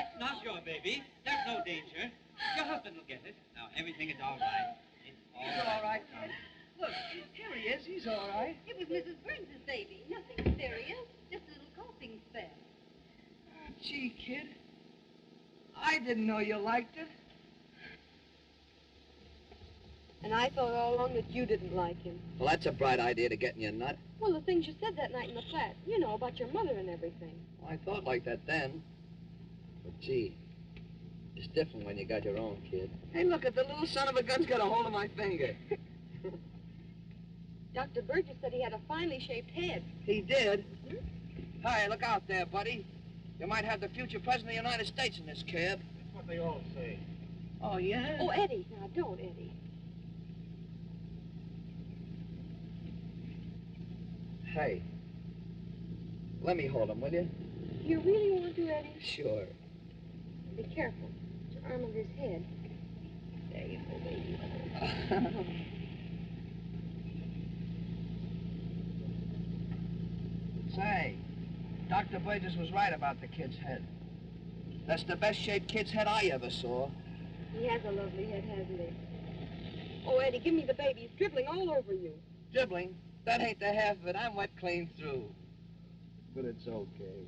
It's not your baby. There's no danger. Your husband will get it. Now, everything is all right. He's all right, kid. Look, here he is. He's all right. It was Mrs. Burns' baby. Nothing serious. Just a little coughing spell. Oh, gee, kid. I didn't know you liked it. And I thought all along that you didn't like him. Well, that's a bright idea to get in your nut. Well, the things you said that night in the flat. You know, about your mother and everything. Well, I thought like that then. But, gee, it's different when you got your own kid. Hey, look, the little son of a gun's got a hold of my finger. Dr. Burgess said he had a finely shaped head. He did? Hey, look out there, buddy. You might have the future president of the United States in this cab. That's what they all say. Oh, yeah? Oh, Eddie. Now, don't, Eddie. Hey, let me hold him, will you? You really want to, Eddie? Sure. Be careful. Put your arm on his head. There you go, baby. Say, Dr. Burgess was right about the kid's head. That's the best shaped kid's head I ever saw. He has a lovely head, hasn't he? Oh, Eddie, give me the baby. He's dribbling all over you. Dribbling? That ain't the half of it. I'm wet clean through. But it's okay.